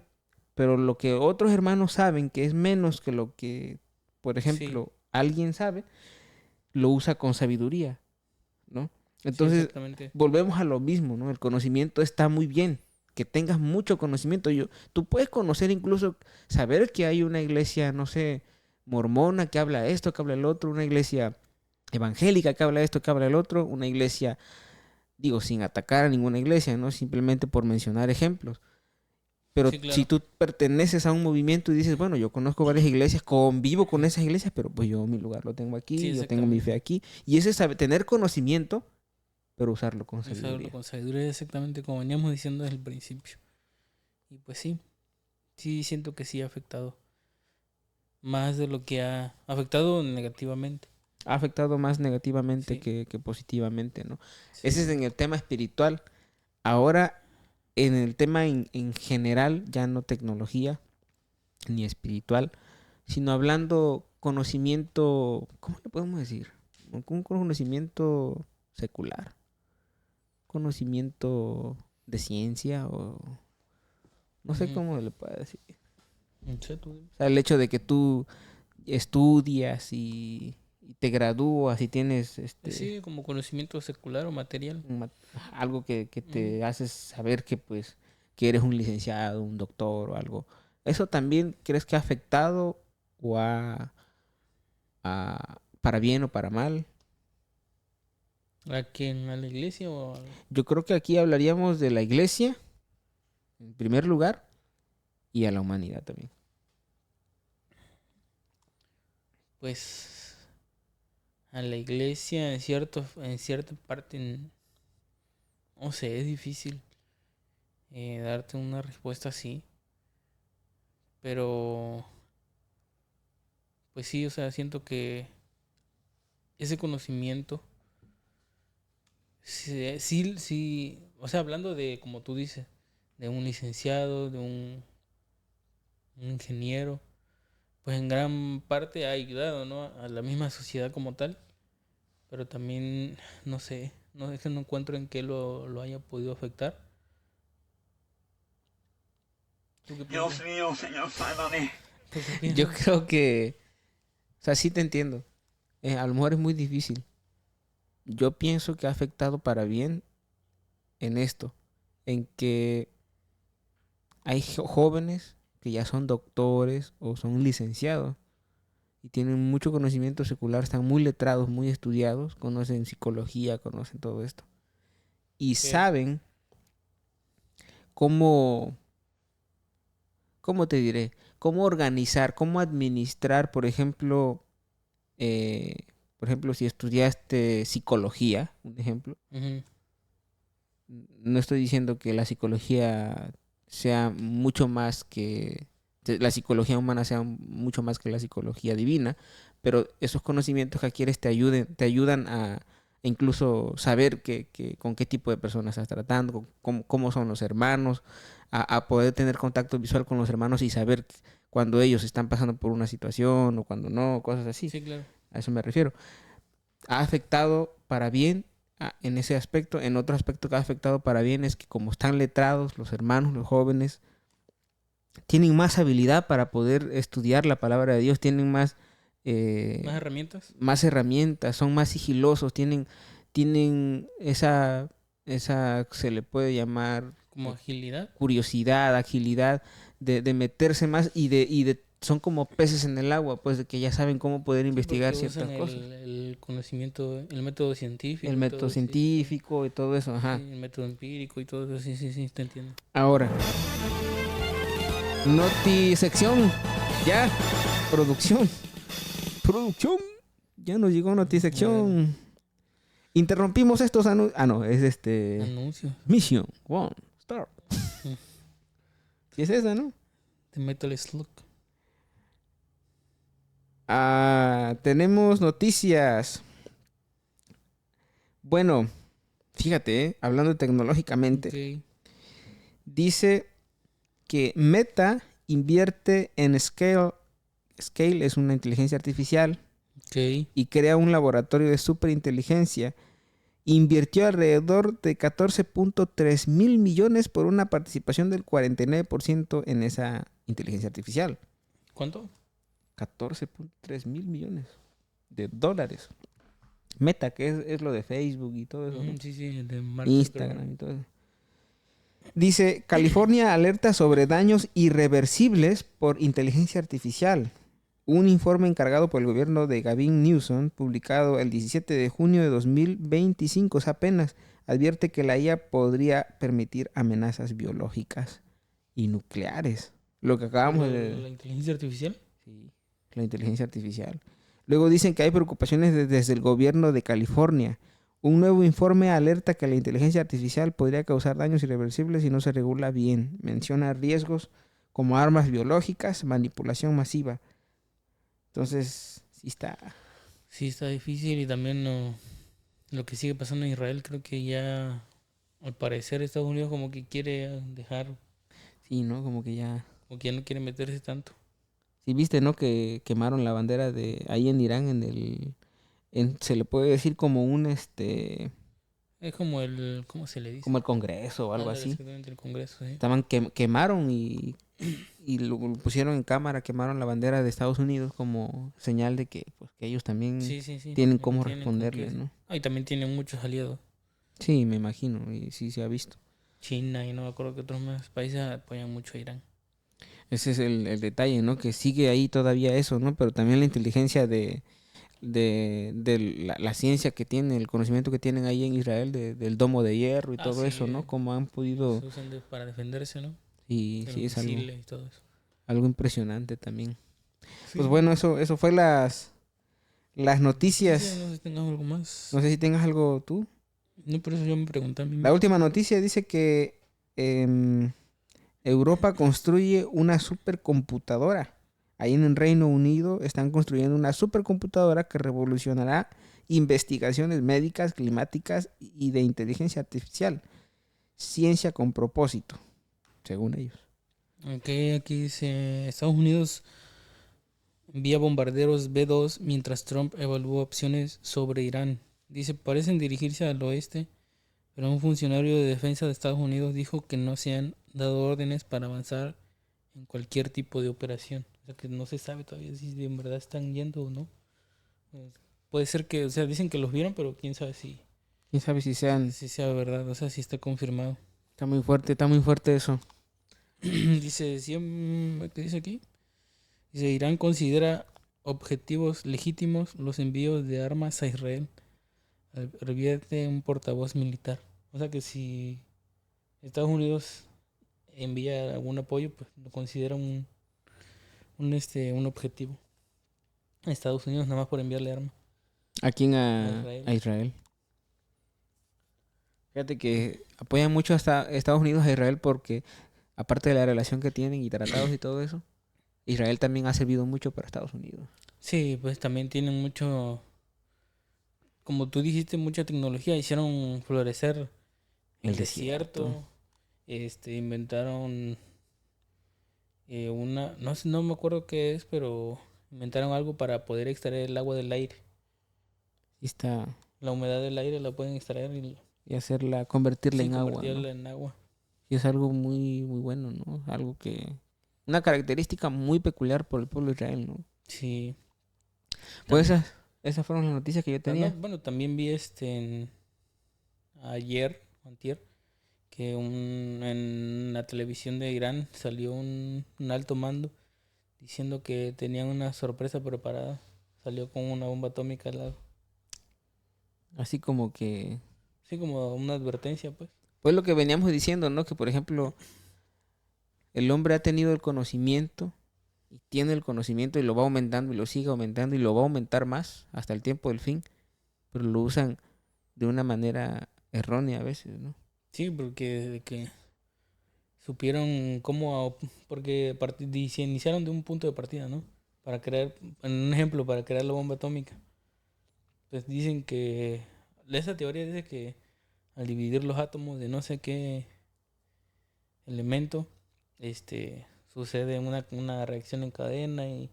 pero lo que otros hermanos saben, que es menos que lo que, por Sí, ejemplo, alguien sabe, lo usa con sabiduría, ¿no? sí, Entonces, exactamente. volvemos a lo mismo, ¿no? El conocimiento está muy bien, que tengas mucho conocimiento. Tú puedes conocer incluso, saber que hay una iglesia, no sé, mormona que habla esto, que habla el otro, una iglesia evangélica que habla esto, que habla el otro, una iglesia, digo, sin atacar a ninguna iglesia, ¿no? Simplemente por mencionar ejemplos. Pero Sí, si claro. tú perteneces a un movimiento y dices, bueno, yo conozco varias iglesias, convivo con esas iglesias, pero pues yo mi lugar lo tengo Sí, aquí, yo tengo mi fe exactamente. aquí. Y ese es tener conocimiento, pero usarlo con Usarlo sabiduría. con sabiduría exactamente como veníamos diciendo desde el principio. Y pues sí, sí siento que sí ha afectado. Más de lo que ha afectado negativamente. Ha afectado más negativamente Sí, que positivamente, ¿no? Ese es sí. en el tema espiritual. Ahora, en el tema en general, ya no tecnología ni espiritual, sino hablando conocimiento, ¿cómo le podemos decir? Un conocimiento secular, conocimiento de ciencia o no sé Ujú. cómo le puedo decir. No sé, tú dime. O sea, el hecho de que tú estudias y te gradúas y tienes Sí, como conocimiento secular o material. algo que Ujú. te hace saber que pues que eres un licenciado, un doctor o algo. ¿Eso también crees que ha afectado o para bien o para mal? ¿A quién? ¿A la iglesia o al...? Yo creo que aquí hablaríamos de la iglesia en primer lugar y a la humanidad también. Pues a la iglesia en cierta parte, no sé, es difícil darte una respuesta así. Pero, pues sí, o sea, siento que ese conocimiento, sí, sí, sí, o sea, hablando de, como tú dices, de un licenciado, de un ingeniero, pues en gran parte ha ayudado, ¿no? A la misma sociedad como tal, pero también, no sé, no es que no encuentro en qué lo haya podido afectar. ¿Tú qué Dios piensas? mío, señor, sálvame. ¿Tú qué Yo piensas? creo que, o sea, sí te entiendo. A lo mejor es muy difícil. Yo pienso que ha afectado para bien en esto, en que hay jóvenes que ya son doctores o son licenciados y tienen mucho conocimiento secular, están muy letrados, muy estudiados, conocen psicología, conocen todo esto y Pero, saben cómo, ¿cómo te diré? Cómo organizar, cómo administrar, por ejemplo, si estudiaste psicología, un ejemplo, ujú, no estoy diciendo que la psicología sea mucho más que la psicología humana sea mucho más que la psicología divina, pero esos conocimientos que adquieres te ayudan a incluso saber con qué tipo de personas estás tratando, cómo son los hermanos, a poder tener contacto visual con los hermanos y saber cuando ellos están pasando por una situación o cuando no, cosas así. sí, claro. A eso me refiero. Ha afectado para bien en ese aspecto. En otro aspecto que ha afectado para bien es que como están letrados, los hermanos, los jóvenes, tienen más habilidad para poder estudiar la palabra de Dios, tienen ¿Más eh, herramientas? más herramientas, son más sigilosos, tienen esa, se le puede llamar ¿Como agilidad? curiosidad, agilidad de meterse más y de son como peces en el agua, pues de que ya saben cómo poder investigar Porque ciertas usan cosas. el conocimiento, el método científico El y método todo eso. Sí, científico y todo eso, sí, ajá. el método empírico y todo eso. Sí, sí, sí, te entiendo. Ahora, Noti sección, ya, producción, producción, ya nos llegó Noti A ver, sección. Interrumpimos estos anuncios. Ah, no, es anuncios. Mission One Start. Mm, Sí, es esa, ¿no? The Metal Slug. Ah, tenemos noticias. Bueno, fíjate, hablando tecnológicamente, Ok, dice que Meta invierte en Scale. Scale es una inteligencia artificial ok. y crea un laboratorio de superinteligencia. Invirtió alrededor de 14.3 mil millones por una participación del 49% en esa inteligencia artificial. ¿Cuánto? 14.3 mil millones de dólares. Meta, que es lo de Facebook y todo eso, ¿no? Sí, sí, el de Mark Zuckerberg. Instagram y todo eso. Dice, California alerta sobre daños irreversibles por inteligencia artificial. Un informe encargado por el gobierno de Gavin Newsom, publicado el 17 de junio de 2025, o sea, apenas, advierte que la IA podría permitir amenazas biológicas y nucleares. Lo que ¿Por acabamos la de... inteligencia artificial? Sí, la inteligencia artificial. Luego dicen que hay preocupaciones desde el gobierno de California. Un nuevo informe alerta que la inteligencia artificial podría causar daños irreversibles si no se regula bien. Menciona riesgos como armas biológicas, manipulación masiva. Entonces, sí está. Sí, está difícil y también lo que sigue pasando en Israel, creo que ya, al parecer, Estados Unidos como que quiere dejar, Sí, ¿no? Como que ya. como que ya no quiere meterse tanto. Sí, viste, ¿no? Que quemaron la bandera de ahí en Irán, se le puede decir como un Es como el, ¿cómo se le dice? como el Congreso o algo Ándale, así. exactamente, el Congreso, sí. Estaban quemaron y lo pusieron en cámara, quemaron la bandera de Estados Unidos como señal de que, pues, que ellos también Sí, sí, sí. tienen De que cómo tienen con responderle, qué. ¿no? Ah, y también tienen muchos aliados. Sí, me imagino, y sí se ha visto. China y no me acuerdo que otros más países apoyan mucho a Irán. Ese es el detalle, ¿no? Que sigue ahí todavía eso, ¿no? Pero también la inteligencia de la ciencia que tiene, el conocimiento que tienen ahí en Israel del domo de hierro y Ah, todo sí, eso, ¿no? Cómo han los podido, usan para defenderse, ¿no? y De los sí, es algo, misiles y todo eso. algo impresionante también. Pues Sí. bueno, eso fue las Noticias, noticias. no sé si tengas algo más. No sé si tengas algo tú. No, por eso yo me pregunté a mí La mismo. última noticia dice que Europa construye una supercomputadora. Ahí en el Reino Unido están construyendo una supercomputadora que revolucionará investigaciones médicas, climáticas y de inteligencia artificial. Ciencia con propósito, según ellos. Ok, aquí dice Estados Unidos envía bombarderos B-2 mientras Trump evalúa opciones sobre Irán. Dice, parecen dirigirse al oeste, pero un funcionario de defensa de Estados Unidos dijo que no se han dado órdenes para avanzar en cualquier tipo de operación. O sea que no se sabe todavía si en verdad están yendo o no. Pues, puede ser que, o sea, dicen que los vieron, pero quién sabe ¿Quién sabe si sean... si sea verdad, o sea, si está confirmado. Está muy fuerte eso. Dice, ¿qué dice aquí? Dice, Irán considera objetivos legítimos los envíos de armas a Israel. Revierte un portavoz militar. O sea que si Estados Unidos envía algún apoyo, pues lo considera un objetivo. A Estados Unidos nada más por enviarle armas ¿A quién? a A Israel. Israel. Fíjate que apoyan mucho hasta Estados Unidos a Israel porque, aparte de la relación que tienen y tratados y todo eso, Israel también ha servido mucho para Estados Unidos. Sí, pues también tienen mucho, como tú dijiste, mucha tecnología. Hicieron florecer El el desierto. desierto. Inventaron no sé, no me acuerdo qué es, pero inventaron algo para poder extraer el agua del aire. Y está. La humedad del aire la pueden extraer Y hacerla, convertirla sí, en agua, ¿no? convertirla en agua. Y es algo muy, muy bueno, ¿no? Algo que. Una característica muy peculiar por el pueblo de Israel, ¿no? Sí. Pues esas fueron las noticias que yo No, tenía. bueno, también vi ayer, antier, que en la televisión de Irán salió un alto mando diciendo que tenían una sorpresa preparada. Salió con una bomba atómica al lado. Así como que... Sí, como una advertencia, pues. Pues lo que veníamos diciendo, ¿no? Que por ejemplo, el hombre ha tenido el conocimiento y tiene el conocimiento y lo va aumentando y lo sigue aumentando y lo va a aumentar más hasta el tiempo del fin, pero lo usan de una manera errónea a veces, ¿no? Sí, porque desde que supieron cómo... Porque se iniciaron de un punto de partida, ¿no? Para crear, en un ejemplo, para crear la bomba atómica. Pues dicen que... Esa teoría dice que al dividir los átomos de no sé qué elemento, sucede una reacción en cadena y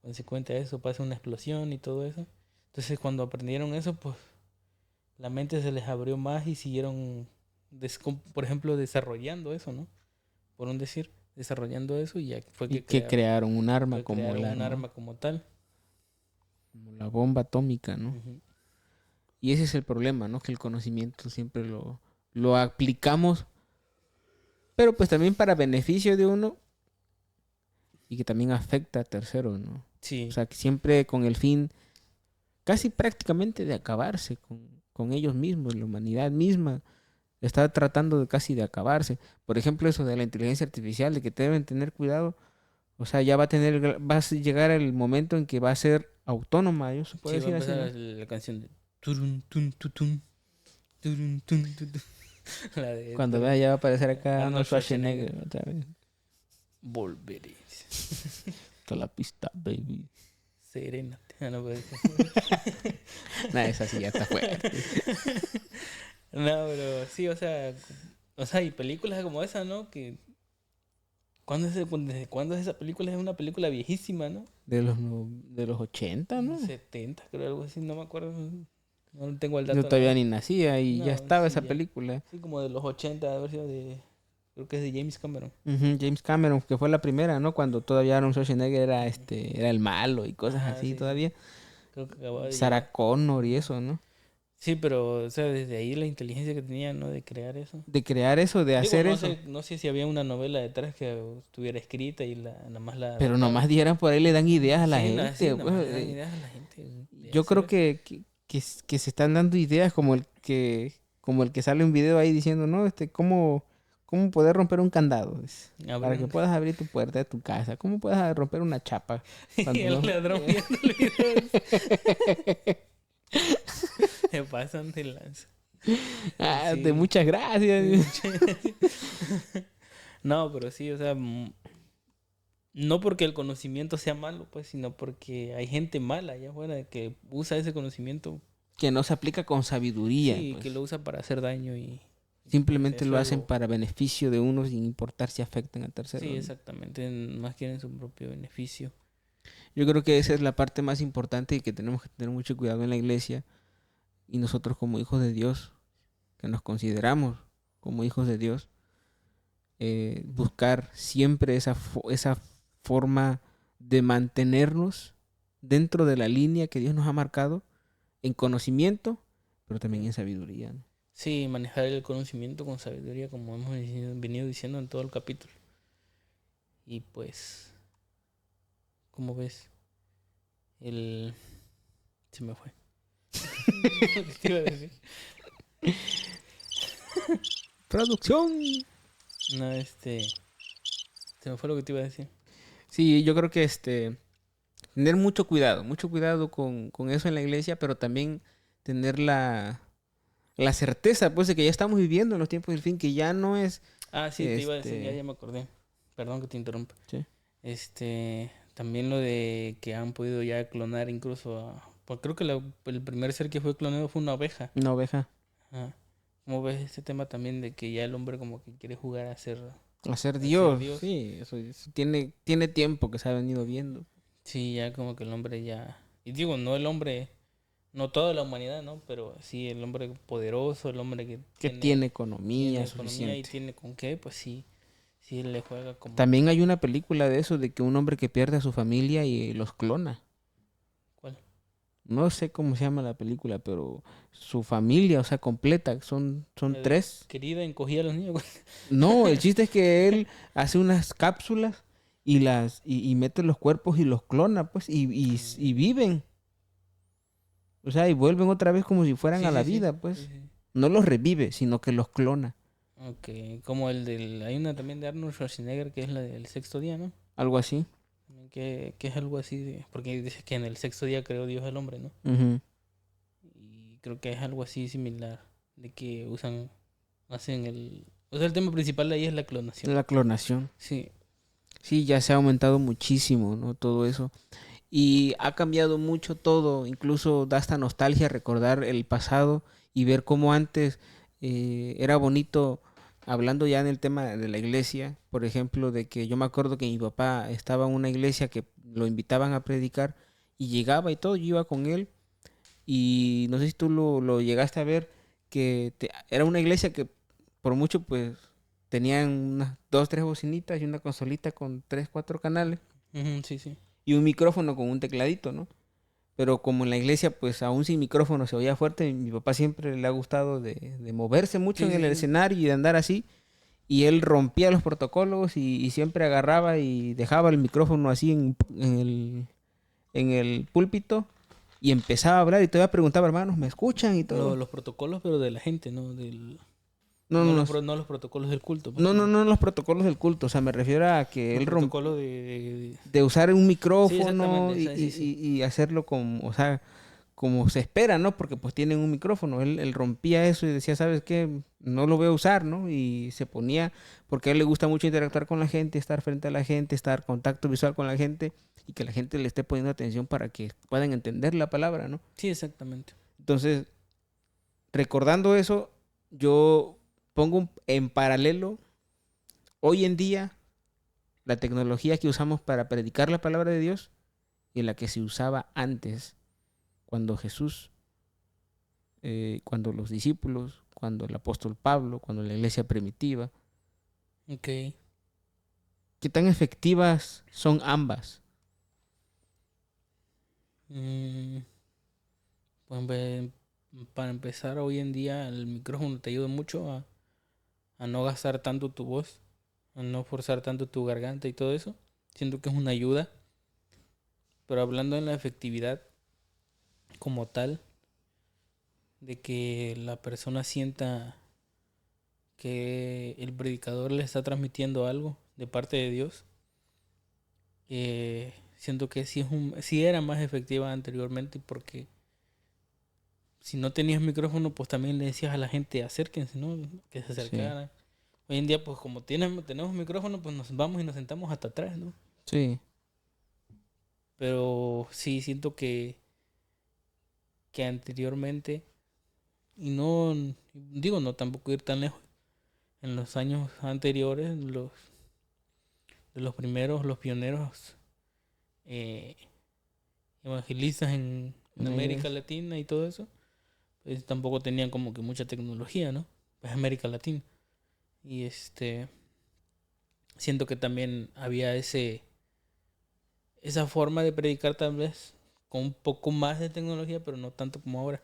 consecuente a eso pasa una explosión y todo eso. Entonces cuando aprendieron eso, pues la mente se les abrió más y siguieron, por ejemplo, desarrollando eso, ¿no? Por un decir, desarrollando eso y ya fue Y que que crearon un arma como crearon la, un ¿no? arma como tal. Como la bomba atómica, ¿no? Ujú. Y ese es el problema, ¿no? Que el conocimiento siempre lo aplicamos, pero pues también para beneficio de uno y que también afecta a terceros, ¿no? O Sí, sea, que siempre con el fin casi prácticamente de acabarse con ellos mismos, la humanidad misma está tratando de casi de acabarse. Por ejemplo, eso de la inteligencia artificial, de que deben tener cuidado, o sea, ya va a llegar el momento en que va a ser autónoma, ¿yo se puede sí, va a decir así, empezar no? la canción de turun, tun, tutun, turun, tun, tutun. La de Cuando vea ya va a aparecer acá Arnold Arnold Schwarzenegger Schwarzenegger. otra vez. Volveré. Toda la pista, baby. Serénate. Ah, no, pues. Nada, esa sí ya está fuerte. No, pero sí, o sea, y películas como esa, ¿no? Que ¿desde cuándo es esa película? Es una película viejísima, ¿no? De los 80, ¿no? 70, creo, algo así, no me acuerdo. No tengo el Yo dato a la todavía mano. ni nacía y ya No, estaba sí, esa ya. película. Sí, como de los 80, de haber sido de. Creo que es de James Cameron. Ujú, James Cameron, que fue la primera, ¿no? Cuando todavía Arnold Schwarzenegger era era el malo y cosas Ajá, así sí, sí. todavía. Creo que acababa de llegar. Sarah Connor y Ujú. eso, ¿no? Sí, pero, o sea, desde ahí la inteligencia que tenía, ¿no? De crear eso. De crear eso, de Digo, hacer eso. no sé si había una novela detrás que estuviera escrita y nada más la Pero adaptaban. nomás dieran por ahí, le dan ideas a la Sí, sí, gente. nada Pues, más le dan ideas a la gente de yo hacer creo eso. que se están dando ideas como el que sale un video ahí diciendo, ¿no? ¿Cómo poder romper un candado? Para que Abriendo. puedas abrir tu puerta de tu casa. ¿Cómo puedes romper una chapa? Y Cuando el no... ladrón viendo el video. Se pasan de lanza. Ah, de Sí. muchas gracias. No, pero sí, o sea, no porque el conocimiento sea malo, pues, sino porque hay gente mala allá afuera que usa ese conocimiento, Que no se aplica con sabiduría, sí, que pues. lo usa para hacer daño y pues Simplemente eso lo es hacen lo... para beneficio de unos sin importar si afectan a Sí, terceros, ¿no? exactamente, más quieren su propio beneficio. Yo creo que esa es la parte más importante y que tenemos que tener mucho cuidado en la iglesia y nosotros como hijos de Dios, que nos consideramos como hijos de Dios, buscar siempre esa forma de mantenernos dentro de la línea que Dios nos ha marcado en conocimiento, pero también en sabiduría, ¿no? Sí, manejar el conocimiento con sabiduría, como hemos venido diciendo en todo el capítulo. Y pues, ¿cómo ves? Se me fue. Lo que te iba a decir. Producción. No, se me fue lo que te iba a decir. Sí, yo creo que tener mucho cuidado con eso en la iglesia, pero también tener la certeza, pues, de que ya estamos viviendo en los tiempos del fin, que ya no es, Ah, sí, te iba a decir, ya me acordé. Perdón que te interrumpa. sí, También lo de que han podido ya clonar incluso pues creo que el primer ser que fue clonado fue una oveja. una oveja, Ajá. ¿Cómo ves este tema también de que ya el hombre como que quiere jugar a ser a ser Dios, Dios? sí, eso tiene tiempo que se ha venido viendo. Sí, ya como que el hombre ya... Y digo, no el hombre, no toda la humanidad, ¿no? Pero sí el hombre poderoso, el hombre que Que tiene, tiene economía economía y suficiente. tiene con qué, pues sí, sí le juega como... También hay una película de eso, de que un hombre que pierde a su familia y los clona. ¿Cuál? No sé cómo se llama la película, pero su familia, o sea, completa, son La de tres. querida encogía a los niños. No, el chiste es que él hace unas cápsulas y mete los cuerpos y los clona, pues, y viven. O sea, y vuelven otra vez como si fueran Sí, a la sí, sí. vida, Sí, pues. sí. No los revive, sino que los clona. Ok, como el del... Hay una también de Arnold Schwarzenegger que es la del sexto día, ¿no? Algo así. También que es algo así de... Porque dice que en el sexto día creó Dios al hombre, ¿no? Ujú. Y creo que es algo así similar. De que hacen el... O sea, el tema principal de ahí es la clonación. La clonación. Sí. Sí, ya se ha aumentado muchísimo, ¿no? Todo eso. Y ha cambiado mucho todo. Incluso da hasta nostalgia recordar el pasado y ver cómo antes era bonito, hablando ya en el tema de la iglesia, por ejemplo, de que yo me acuerdo que mi papá estaba en una iglesia que lo invitaban a predicar y llegaba y todo, yo iba con él y no sé si tú lo llegaste a ver, que era una iglesia que por mucho pues tenían unas dos, tres bocinitas y una consolita con tres, cuatro canales Ujú, sí, sí. y un micrófono con un tecladito, ¿no? Pero como en la iglesia, pues aún sin micrófono se oía fuerte, mi papá siempre le ha gustado de moverse mucho Sí, en el sí. escenario y de andar así. Y él rompía los protocolos y siempre agarraba y dejaba el micrófono así en el púlpito y empezaba a hablar y todavía preguntaba, hermanos, ¿me escuchan? Y todo. Los protocolos, pero de la gente, ¿no? No, no, no. No los protocolos del culto, pues, No, no, sino no los protocolos del culto. O sea, me refiero a que los él protocolos de usar un Sí, micrófono exactamente. Sí, sí. y hacerlo como, o sea, como se espera, ¿no? Porque pues tienen un micrófono. Él rompía eso y decía, ¿sabes qué? No lo voy a usar, ¿no? Y se ponía, porque a él le gusta mucho interactuar con la gente, estar frente a la gente, estar en contacto visual con la gente y que la gente le esté poniendo atención para que puedan entender la palabra, ¿no? Sí, exactamente. Entonces, recordando eso, yo pongo en paralelo hoy en día la tecnología que usamos para predicar la palabra de Dios y la que se usaba antes, cuando Jesús, cuando los discípulos, cuando el apóstol Pablo, cuando la iglesia primitiva. Ok. ¿Qué tan efectivas son ambas? Mm, pues para empezar, hoy en día el micrófono te ayuda mucho a no gastar tanto tu voz, a no forzar tanto tu garganta y todo eso. Siento que es una ayuda. Pero hablando en la efectividad como tal, de que la persona sienta que el predicador le está transmitiendo algo de parte de Dios, siento que sí era más efectiva anteriormente porque si no tenías micrófono, pues también le decías a la gente acérquense, ¿no? Que se Sí, acercaran. Hoy en día, pues como tenemos micrófono, pues nos vamos y nos sentamos hasta atrás, ¿no? sí, Pero sí siento que anteriormente, y no, digo, no tampoco ir tan lejos, en los años anteriores, de los primeros, los pioneros eh, evangelistas en la América iglesia. Latina y todo eso, pues tampoco tenían como que mucha tecnología, ¿no? Pues América Latina. Y siento que también había esa forma de predicar tal vez con un poco más de tecnología, pero no tanto como ahora.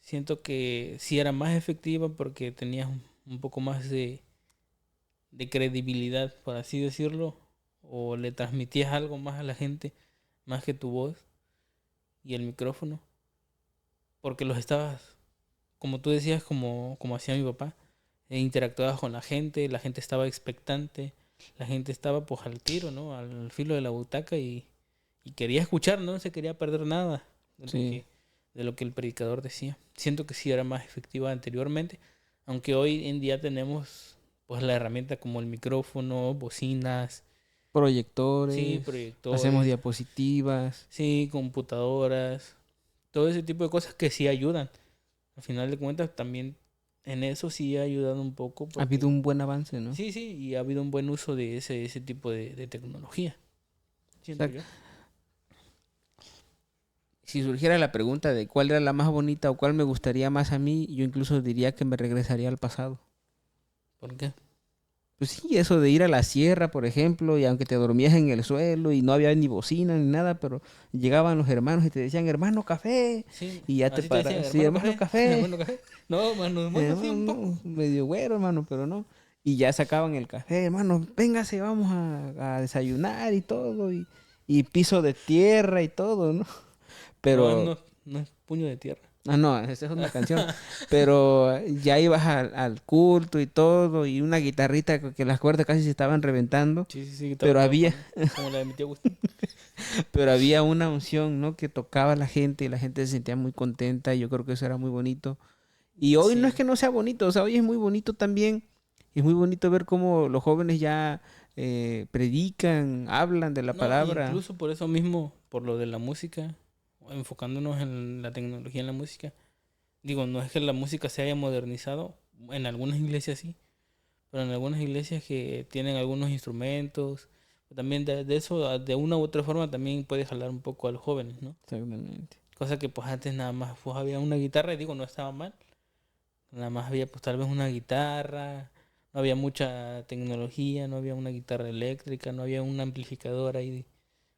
Siento que sí era más efectiva porque tenías un poco más de credibilidad, por así decirlo, o le transmitías algo más a la gente, más que tu voz y el micrófono, porque los estabas, como tú decías, como hacía mi papá, interactuabas con la gente estaba expectante, la gente estaba pues al tiro, ¿no? Al filo de la butaca y quería escuchar, no se quería perder nada Sí, de lo que el predicador decía. Siento que sí era más efectiva anteriormente, aunque hoy en día tenemos pues la herramienta como el micrófono, bocinas, sí, proyectores, hacemos proyectores, diapositivas. sí, computadoras, todo ese tipo de cosas que sí ayudan. Al final de cuentas también en eso sí ha ayudado un poco Ha habido porque un buen avance, ¿no? sí, sí, y ha habido un buen uso de ese tipo de tecnología, O siento sea, yo. si surgiera la pregunta de cuál era la más bonita o cuál me gustaría más a mí, yo incluso diría que me regresaría al pasado. ¿Por qué? Pues sí, eso de ir a la sierra, por ejemplo, y aunque te dormías en el suelo y no había ni bocina ni nada, pero llegaban los hermanos y te decían, hermano, café, Sí, y ya te así te decían, paras, sí, hermano hermano, café, café, hermano café. No, mano, sí, hermano, un poco. no, medio güero, hermano, pero no. Y ya sacaban el café, hermano, véngase, vamos a desayunar y todo, y piso de tierra y todo, ¿no? No, Pero, no, no es puño de tierra. no, esa es una canción, pero ya ibas al culto y todo, y una guitarrita que las cuerdas casi se estaban reventando, Sí, sí, sí, que pero había, como la de mi tío Agustín. pero había una unción, ¿no? Que tocaba a la gente y la gente se sentía muy contenta, y yo creo que eso era muy bonito. Y hoy no es Sí. que no sea bonito, o sea, hoy es muy bonito también. Es muy bonito ver cómo los jóvenes ya predican, hablan de la No, palabra. incluso por eso mismo, por lo de la música, enfocándonos en la tecnología en la música. Digo, no es que la música se haya modernizado, en algunas iglesias sí, pero en algunas iglesias que tienen algunos instrumentos, también de eso, de una u otra forma, también puede jalar un poco a los jóvenes, ¿no? Exactamente. Cosa que pues antes nada más pues, había una guitarra y digo, no estaba mal. Nada más había pues tal vez una guitarra, no había mucha tecnología, no había una guitarra eléctrica, no había un amplificador ahí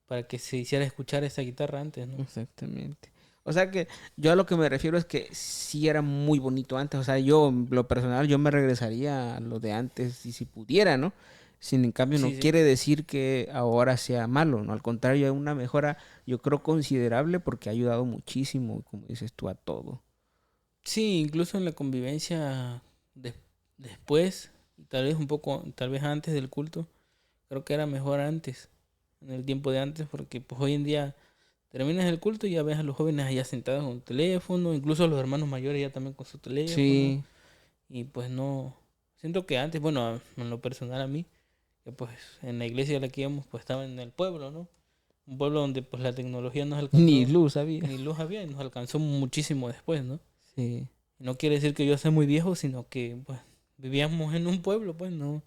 para que se hiciera escuchar esa guitarra antes, ¿no? Exactamente. O sea que yo a lo que me refiero es que sí era muy bonito antes. O sea, yo, en lo personal, yo me regresaría a lo de antes y si pudiera, ¿no? Sin en cambio, no Sí, sí. quiere decir que ahora sea malo, ¿no? Al contrario, hay una mejora, yo creo, considerable porque ha ayudado muchísimo, como dices tú, a todo. Sí, incluso en la convivencia des- después, tal vez un poco, tal vez antes del culto, creo que era mejor antes, en el tiempo de antes, porque pues hoy en día terminas el culto y ya ves a los jóvenes allá sentados con el teléfono, incluso los hermanos mayores ya también con su teléfono, Sí, y pues no, siento que antes, bueno, en lo personal a mí, que pues en la iglesia a la que íbamos pues estaba en el pueblo, ¿no? Un pueblo donde pues la tecnología nos ni alcanzó, luz había. ni luz había y nos alcanzó muchísimo después, ¿no? Sí. No quiere decir que yo sea muy viejo, sino que pues vivíamos en un pueblo, pues no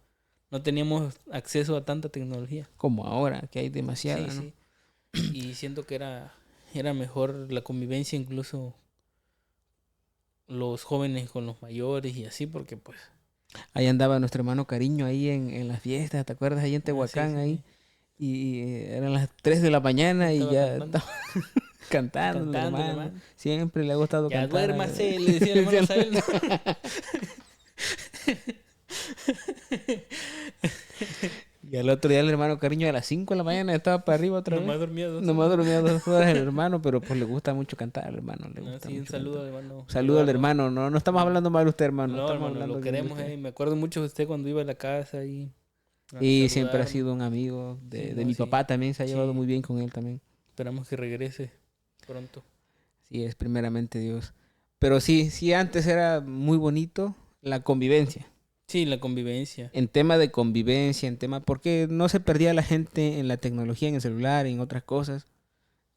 teníamos acceso a tanta tecnología. Como ahora, que hay Sí, demasiada, ¿no? sí. Y siento que era mejor la convivencia, incluso los jóvenes con los mayores y así, porque pues... Ahí andaba nuestro hermano Cariño ahí en las fiestas, ¿te acuerdas? Ahí en Ah, sí, Tehuacán, sí, ahí. sí. Y eran las 3 de la Ya mañana y estaba ya cantando, estaba cantando el cantando el hermano. hermano. Siempre le ha gustado Ya cantar. duérmase, le decía el hermano Sael, ¿no? Y al otro día el hermano Cariño a las 5 de la mañana estaba para arriba otra vez. Nomás dormía 2 horas. Nomás dormía 2 horas el hermano, pero pues le gusta mucho cantar al hermano, le No, gusta sí, un mucho saludo cantar. al hermano Un saludo al Eduardo. hermano, no estamos hablando mal de usted, hermano, No, estamos hermano, hablando lo bien de queremos, usted. Me acuerdo mucho de usted cuando iba a la casa y a Y siempre ha saludarnos. sido un amigo Sí, de no, mi sí. papá también, se ha llevado Sí, muy bien con él también. esperamos que regrese pronto. Sí, es primeramente Dios. Pero sí, sí, antes era muy bonito la convivencia. Sí, la convivencia. En tema de convivencia, en tema, porque no se perdía la gente en la tecnología, en el celular, en otras cosas.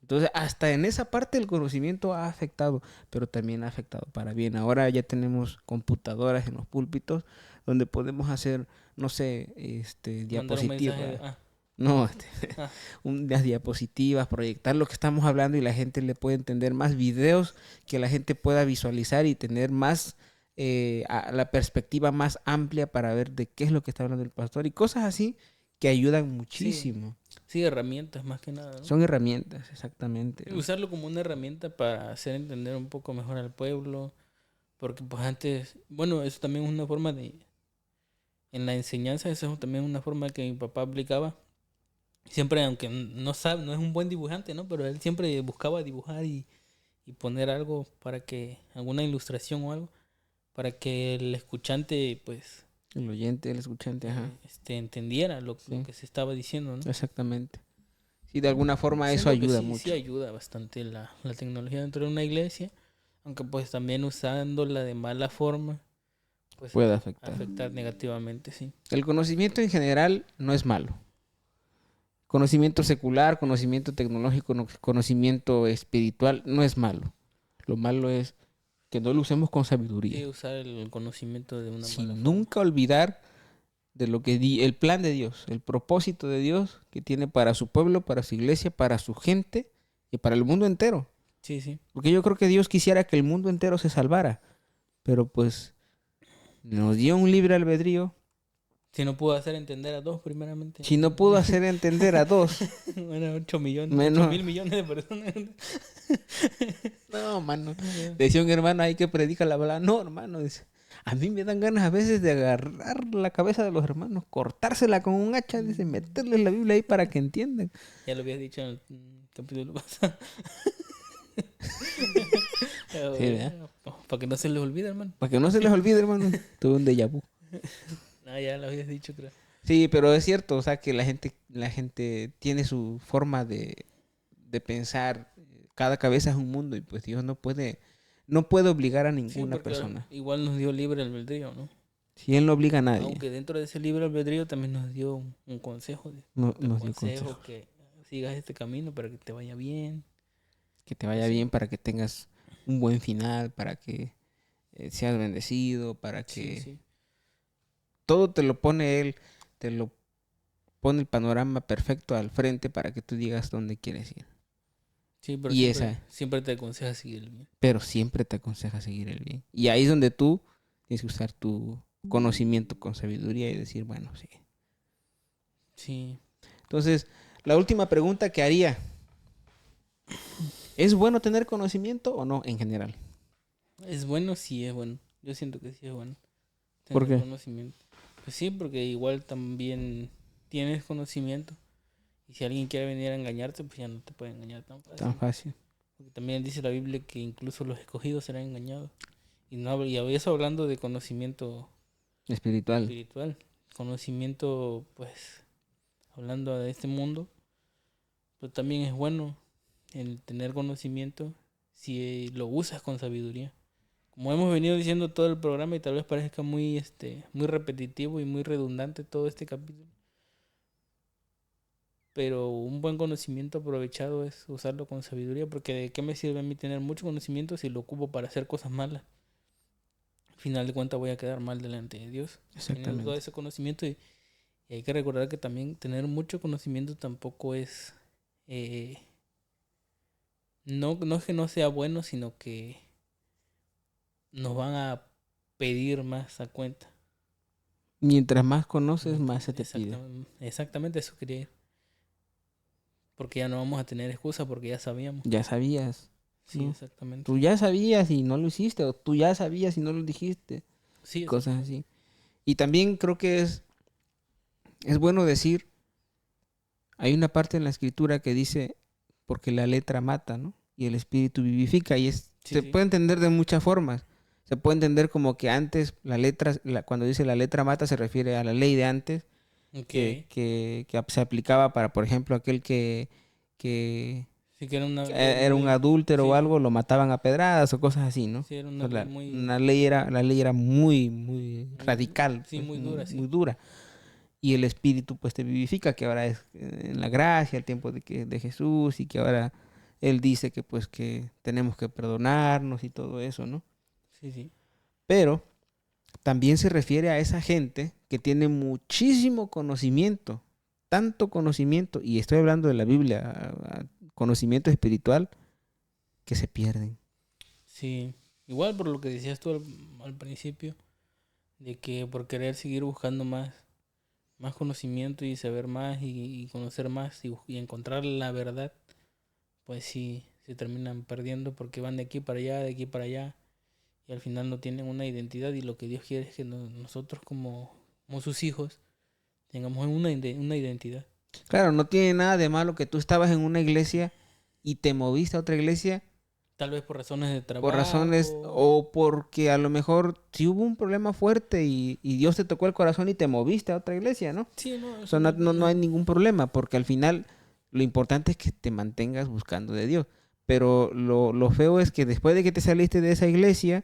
Entonces, hasta en esa parte el conocimiento ha afectado, pero también ha afectado para bien. Ahora ya tenemos computadoras en los púlpitos donde podemos hacer, no sé, Mandar un mensaje. diapositivas. No, Ah, unas diapositivas, proyectar lo que estamos hablando y la gente le puede entender más videos que la gente pueda visualizar y tener más la perspectiva más amplia para ver de qué es lo que está hablando el pastor y cosas así que ayudan sí, muchísimo. sí, herramientas más que nada, ¿no? Son herramientas, exactamente, Y ¿no? usarlo como una herramienta para hacer entender un poco mejor al pueblo. Porque pues antes, bueno, eso también es una forma de, en la enseñanza, eso es también una forma que mi papá aplicaba. Siempre, aunque no sabe, no es un buen dibujante, ¿no? Pero él siempre buscaba dibujar y poner algo para que, alguna ilustración o algo, para que el escuchante, pues, El oyente, el escuchante, ajá. entendiera lo Sí, que se estaba diciendo, ¿no? exactamente. Sí, de alguna forma eso Siento que ayuda sí, sí mucho. ayuda bastante la tecnología dentro de una iglesia, aunque pues también usándola de mala forma, pues Puede afectar. afectar negativamente, sí. El conocimiento en general no es malo. Conocimiento secular, conocimiento tecnológico, conocimiento espiritual no es malo. Lo malo es que no lo usemos con Sí, sabiduría. usar el conocimiento de una mala Sin forma. nunca olvidar de lo que el plan de Dios, el propósito de Dios que tiene para su pueblo, para su iglesia, para su gente y para el mundo entero. Sí, sí. Porque yo creo que Dios quisiera que el mundo entero se salvara, pero pues nos dio un libre albedrío. Si no pudo hacer entender a dos, primeramente. Si no pudo hacer entender a dos, Bueno, 8 millones, 8 menos... mil millones de personas. No, mano. Decía un hermano ahí que predica la palabra. No, hermano, dice. A mí me dan ganas a veces de agarrar la cabeza de los hermanos, cortársela con un hacha, dice, meterles la Biblia ahí para que entiendan. Ya lo habías dicho en el capítulo pasado. Sí, ¿verdad? Para que no se les olvide, hermano. Para que no se les olvide, hermano. Tuve un déjà vu. Ah, ya lo habías dicho, creo. Sí, pero es cierto, o sea, que la gente tiene su forma de pensar. Cada cabeza es un mundo y pues Dios no puede obligar a Sí, ninguna porque persona. igual nos dio libre albedrío, ¿no? Si Él no obliga a nadie, Aunque dentro de ese libre albedrío también nos dio un consejo. no, Te nos dio aconsejo consejos. que sigas este camino para que te vaya bien. Que te vaya Así. bien para que tengas un buen final, para que seas bendecido, para Sí, que sí. todo te lo pone Él, te lo pone el panorama perfecto al frente para que tú digas dónde quieres ir. Sí, pero Y siempre te aconseja seguir el bien. pero siempre te aconseja seguir el bien. Y ahí es donde tú tienes que usar tu conocimiento con sabiduría y decir, bueno, sí. Sí. Entonces, la última pregunta que haría, ¿es bueno tener conocimiento o no en general? Es bueno, sí es bueno. Yo siento que sí es bueno ¿Por tener qué? conocimiento. Pues sí, porque igual también tienes conocimiento. Y si alguien quiere venir a engañarte, pues ya no te puede engañar tan Tan fácil. fácil. Porque también dice la Biblia que incluso los escogidos serán engañados. Y no y eso hablando de conocimiento Espiritual. espiritual. Conocimiento, pues, hablando de este mundo, pues también es bueno el tener conocimiento si lo usas con sabiduría. Como hemos venido diciendo todo el programa y tal vez parezca muy repetitivo y muy redundante todo este capítulo, pero un buen conocimiento aprovechado es usarlo con sabiduría, porque de qué me sirve a mí tener mucho conocimiento si lo ocupo para hacer cosas malas. Al final de cuentas voy a quedar mal delante de Dios teniendo todo Exactamente. ese conocimiento y hay que recordar que también tener mucho conocimiento tampoco es no es que no sea bueno, sino que nos van a pedir más a cuenta. Mientras más conoces, más se te pide. Exactamente eso quería ir. Porque ya no vamos a tener excusa porque ya sabíamos. Ya sabías, Sí, ¿no? exactamente. Tú ya sabías y no lo hiciste, o tú ya sabías y no lo dijiste, Sí, cosas exactamente. así. Y también creo que es bueno decir, hay una parte en la escritura que dice, porque la letra mata, ¿no? Y el espíritu vivifica, y Sí, se sí. puede entender de muchas formas. Se puede entender como que antes la letra, cuando dice la letra mata, se refiere a la ley de antes, Ok. que se aplicaba para, por ejemplo, aquel que Sí que era una que ley era un muy... adúltero o Sí, algo, lo mataban a pedradas o cosas así, ¿no? sí, era O una sea, ley muy... la ley era muy radical, Sí, pues, muy dura, muy sí. dura. Y el espíritu pues te vivifica, que ahora es en la gracia, el tiempo de Jesús, y que ahora Él dice que pues que tenemos que perdonarnos y todo eso, ¿no? Sí, sí. Pero también se refiere a esa gente que tiene muchísimo conocimiento, tanto conocimiento, y estoy hablando de la Biblia, conocimiento espiritual, que se pierden. Sí. Igual por lo que decías tú al principio, de que por querer seguir buscando más conocimiento y saber más y conocer más y encontrar la verdad, pues sí, se terminan perdiendo porque van de aquí para allá, de aquí para allá, y al final no tienen una identidad y lo que Dios quiere es que nosotros como sus hijos tengamos una identidad. Claro, no tiene nada de malo que tú estabas en una iglesia y te moviste a otra iglesia Tal vez por razones de por razones trabajo. o porque a lo mejor si hubo un problema fuerte y Dios te tocó el corazón y te moviste a otra iglesia, ¿no? Sí, no, O eso sea, no hay no hay problema. ningún problema porque al final lo importante es que te mantengas buscando de Dios. Pero lo feo es que después de que te saliste de esa iglesia,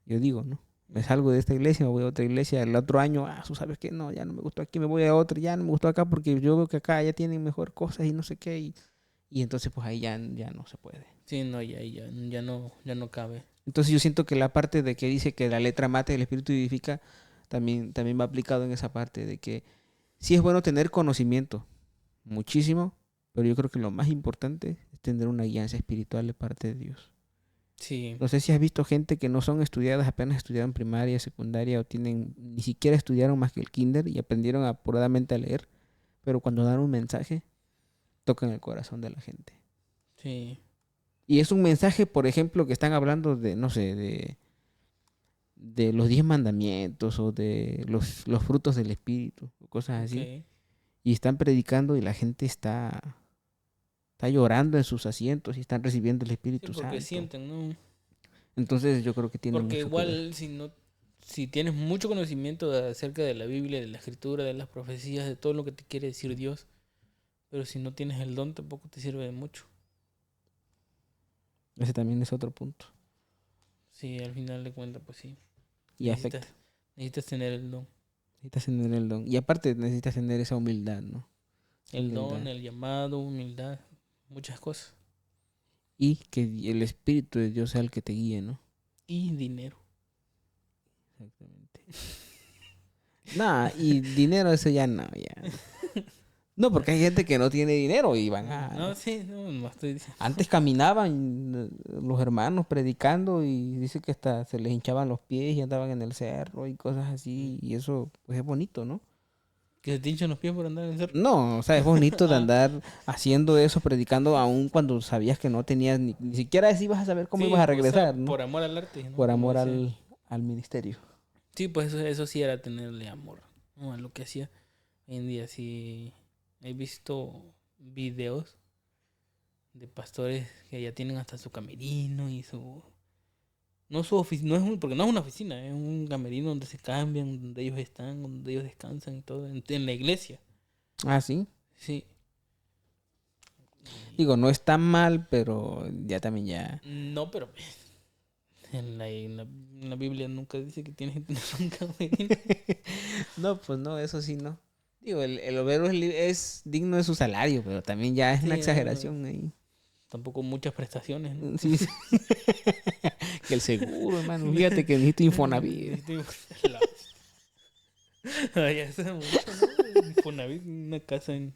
yo digo, ¿no? Me salgo de esta iglesia, me voy a otra iglesia, el otro año, tú sabes que no, ya no me gustó aquí, me voy a otra, ya no me gustó acá porque yo veo que acá ya tienen mejor cosas y no sé qué, y entonces pues ahí ya no se puede. Sí, no, ya no cabe. Entonces yo siento que la parte de que dice que la letra mata y el espíritu vivifica, también va aplicado en esa parte de que sí es bueno tener conocimiento, muchísimo, pero yo creo que lo más importante es tener una guianza espiritual de parte de Dios. Sí, No sé si has visto gente que no son estudiadas, apenas estudiaron primaria, secundaria o tienen, ni siquiera estudiaron más que el kinder y aprendieron apuradamente a leer, pero cuando dan un mensaje, tocan el corazón de la gente. sí, Y es un mensaje, por ejemplo, que están hablando de, no sé, de los 10 mandamientos o de los frutos del espíritu, o cosas así. Ok. Y están predicando y la gente está llorando en sus asientos y están recibiendo el Sí, Espíritu porque Santo. sienten, ¿no? Entonces yo creo que tiene Porque mucho que ver. igual si tienes mucho conocimiento acerca de la Biblia, de la escritura, de las profecías, de todo lo que te quiere decir Dios, pero si no tienes el don tampoco te sirve de mucho. Ese también es otro punto. Sí, al final de cuentas, pues sí. Y afecta. Necesitas tener el don. Necesitas tener el don. Y aparte necesitas tener esa humildad, ¿no? El don, Humildad. el llamado, humildad, muchas cosas. Y que el Espíritu de Dios sea el que te guíe, ¿no? Y dinero. Exactamente. Nah, y dinero eso ya no, ya. No, porque hay gente que no tiene dinero y van a... No, sí, no estoy diciendo. Antes caminaban los hermanos predicando y dice que hasta se les hinchaban los pies y andaban en el cerro y cosas así. Y eso pues es bonito, ¿no? Que se te hinchan los pies por andar en el cerro. No, o sea, es bonito de Ah. andar haciendo eso, predicando aún cuando sabías que no tenías ni siquiera si ibas a saber cómo Sí, ibas a o sea, regresar, ¿no? por amor al arte, ¿no? Por Como amor dice. al ministerio. Sí, pues eso sí era tenerle amor, ¿no? A lo que hacía. Hoy en día sí he visto videos de pastores que ya tienen hasta su camerino y su... No su oficina, porque no es una oficina, es un camerino donde se cambian, donde ellos están, donde ellos descansan y todo, en la iglesia. Ah, sí. Sí. Digo, no está mal, pero ya también ya... No, pero en la Biblia nunca dice que tienes que tener un camerino. No, pues no, eso sí no. Digo, el obrero es digno de su salario, pero también ya es una Sí, exageración ahí. tampoco muchas prestaciones, ¿no? Sí, sí. Que el seguro, hermano. Fíjate que necesito Infonavit. Ay, hace mucho, ¿no? Infonavit, una casa en...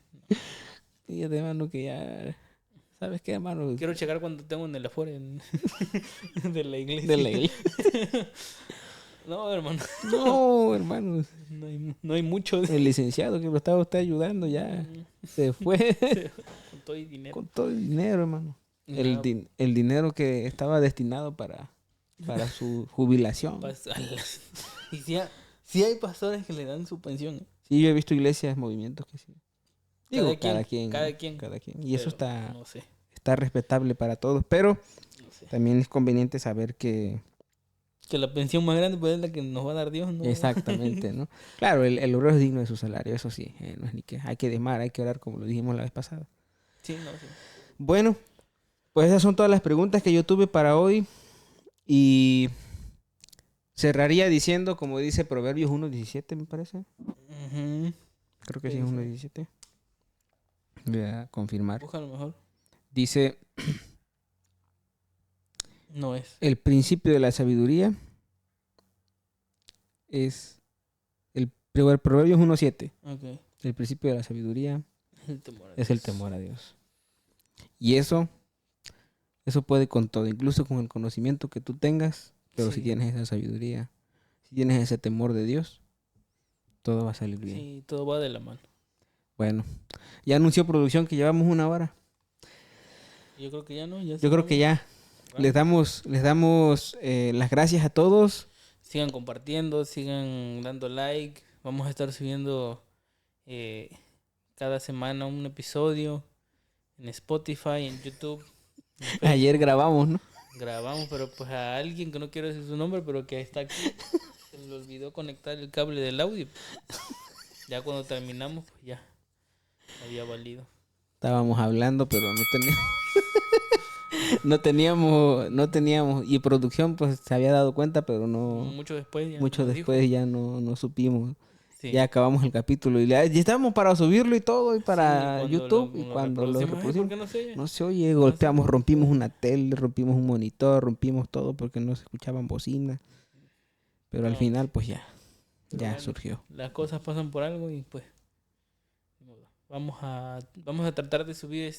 Fíjate, hermano, que ya... ¿Sabes qué, hermano? Quiero checar cuánto tengo en el Afore de la iglesia. De la iglesia. No, hermano, No, hermano. no hay mucho. El licenciado que lo estaba usted ayudando ya se fue Con todo y dinero. con todo el dinero, hermano. Nada, El dinero que estaba destinado para su jubilación. Y sí hay pastores que le dan su pensión. Sí, yo he visto iglesias, movimientos que sí. Digo, cada quien. Cada quien. Y eso Pero no sé, está respetable para todos, pero no sé. también es conveniente saber que Que la pensión más grande pues es la que nos va a dar Dios, ¿no? exactamente, ¿no? Claro, el obrero es digno de su salario, eso sí, no es ni que hay que demar, hay que orar como lo dijimos la vez pasada. Sí, no, sí. Bueno, pues esas son todas las preguntas que yo tuve para hoy y cerraría diciendo, como dice Proverbios 1:17, me parece. Ujú. Creo que ¿Qué sí es dice? 1:17. Voy a confirmar. Búscalo mejor. Dice, No es. el principio de la sabiduría es el Proverbios 1:7. Ok. El principio de la sabiduría El temor a es el Dios. temor a Dios. Y eso puede con todo, incluso con el conocimiento que tú tengas, pero si Sí. tienes esa sabiduría, si tienes ese temor de Dios, todo va a salir bien. Sí, todo va de la mano. Bueno, ya anunció producción que llevamos 1 hora. Yo creo que ya no, ya Yo creo que ya les damos las gracias a todos. Sigan compartiendo, sigan dando like. Vamos a estar subiendo cada semana un episodio en Spotify, en YouTube. En Facebook. Ayer grabamos, ¿no? Grabamos, pero pues a alguien que no quiero decir su nombre, pero que está aquí, se le olvidó conectar el cable del audio. Ya cuando terminamos, pues ya había valido. Estábamos hablando, pero no teníamos, y producción pues se había dado cuenta, pero no, Mucho después ya mucho nos después dijo. ya no supimos. Sí. Ya acabamos el capítulo y ya estábamos para subirlo y todo y para Sí, YouTube y cuando lo Ay, ¿por reproducimos qué no se oye? no se oye, golpeamos, rompimos una tele, rompimos un monitor, rompimos todo porque no se escuchaban bocinas. Pero al No, final pues ya pero bueno, surgió. Las cosas pasan por algo y pues ni modo. Vamos a tratar de subir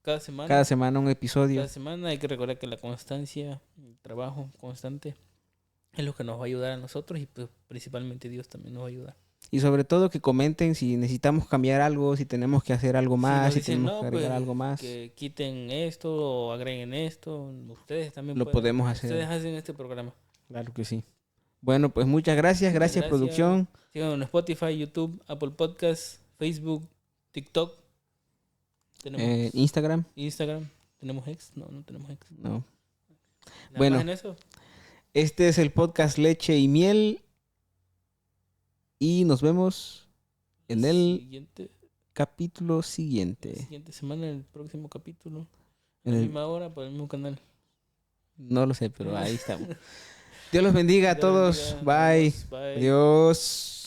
cada semana. Cada semana un episodio. Cada semana hay que recordar que la constancia, el trabajo constante es lo que nos va a ayudar a nosotros y pues principalmente Dios también nos va a ayudar. Y sobre todo que comenten si necesitamos cambiar algo, si tenemos que hacer algo más, nos si dicen, tenemos no, que agregar pues, algo más. que quiten esto o agreguen esto, ustedes también Lo podemos hacer. Ustedes hacen este programa. Claro que sí. Bueno, pues muchas gracias. Gracias, producción. Síganos en Spotify, YouTube, Apple Podcasts, Facebook, TikTok. Tenemos Instagram. Instagram. ¿Tenemos X? No, no tenemos X. No. Nada Bueno. más en eso. Este es el podcast Leche y Miel. Y nos vemos en el capítulo La siguiente. siguiente semana, en el próximo capítulo. A En la el- misma hora, por el mismo canal. No lo sé, pero ahí estamos. Dios los bendiga a Dios todos. bendiga. Nos Bye. vemos. Bye. Adiós.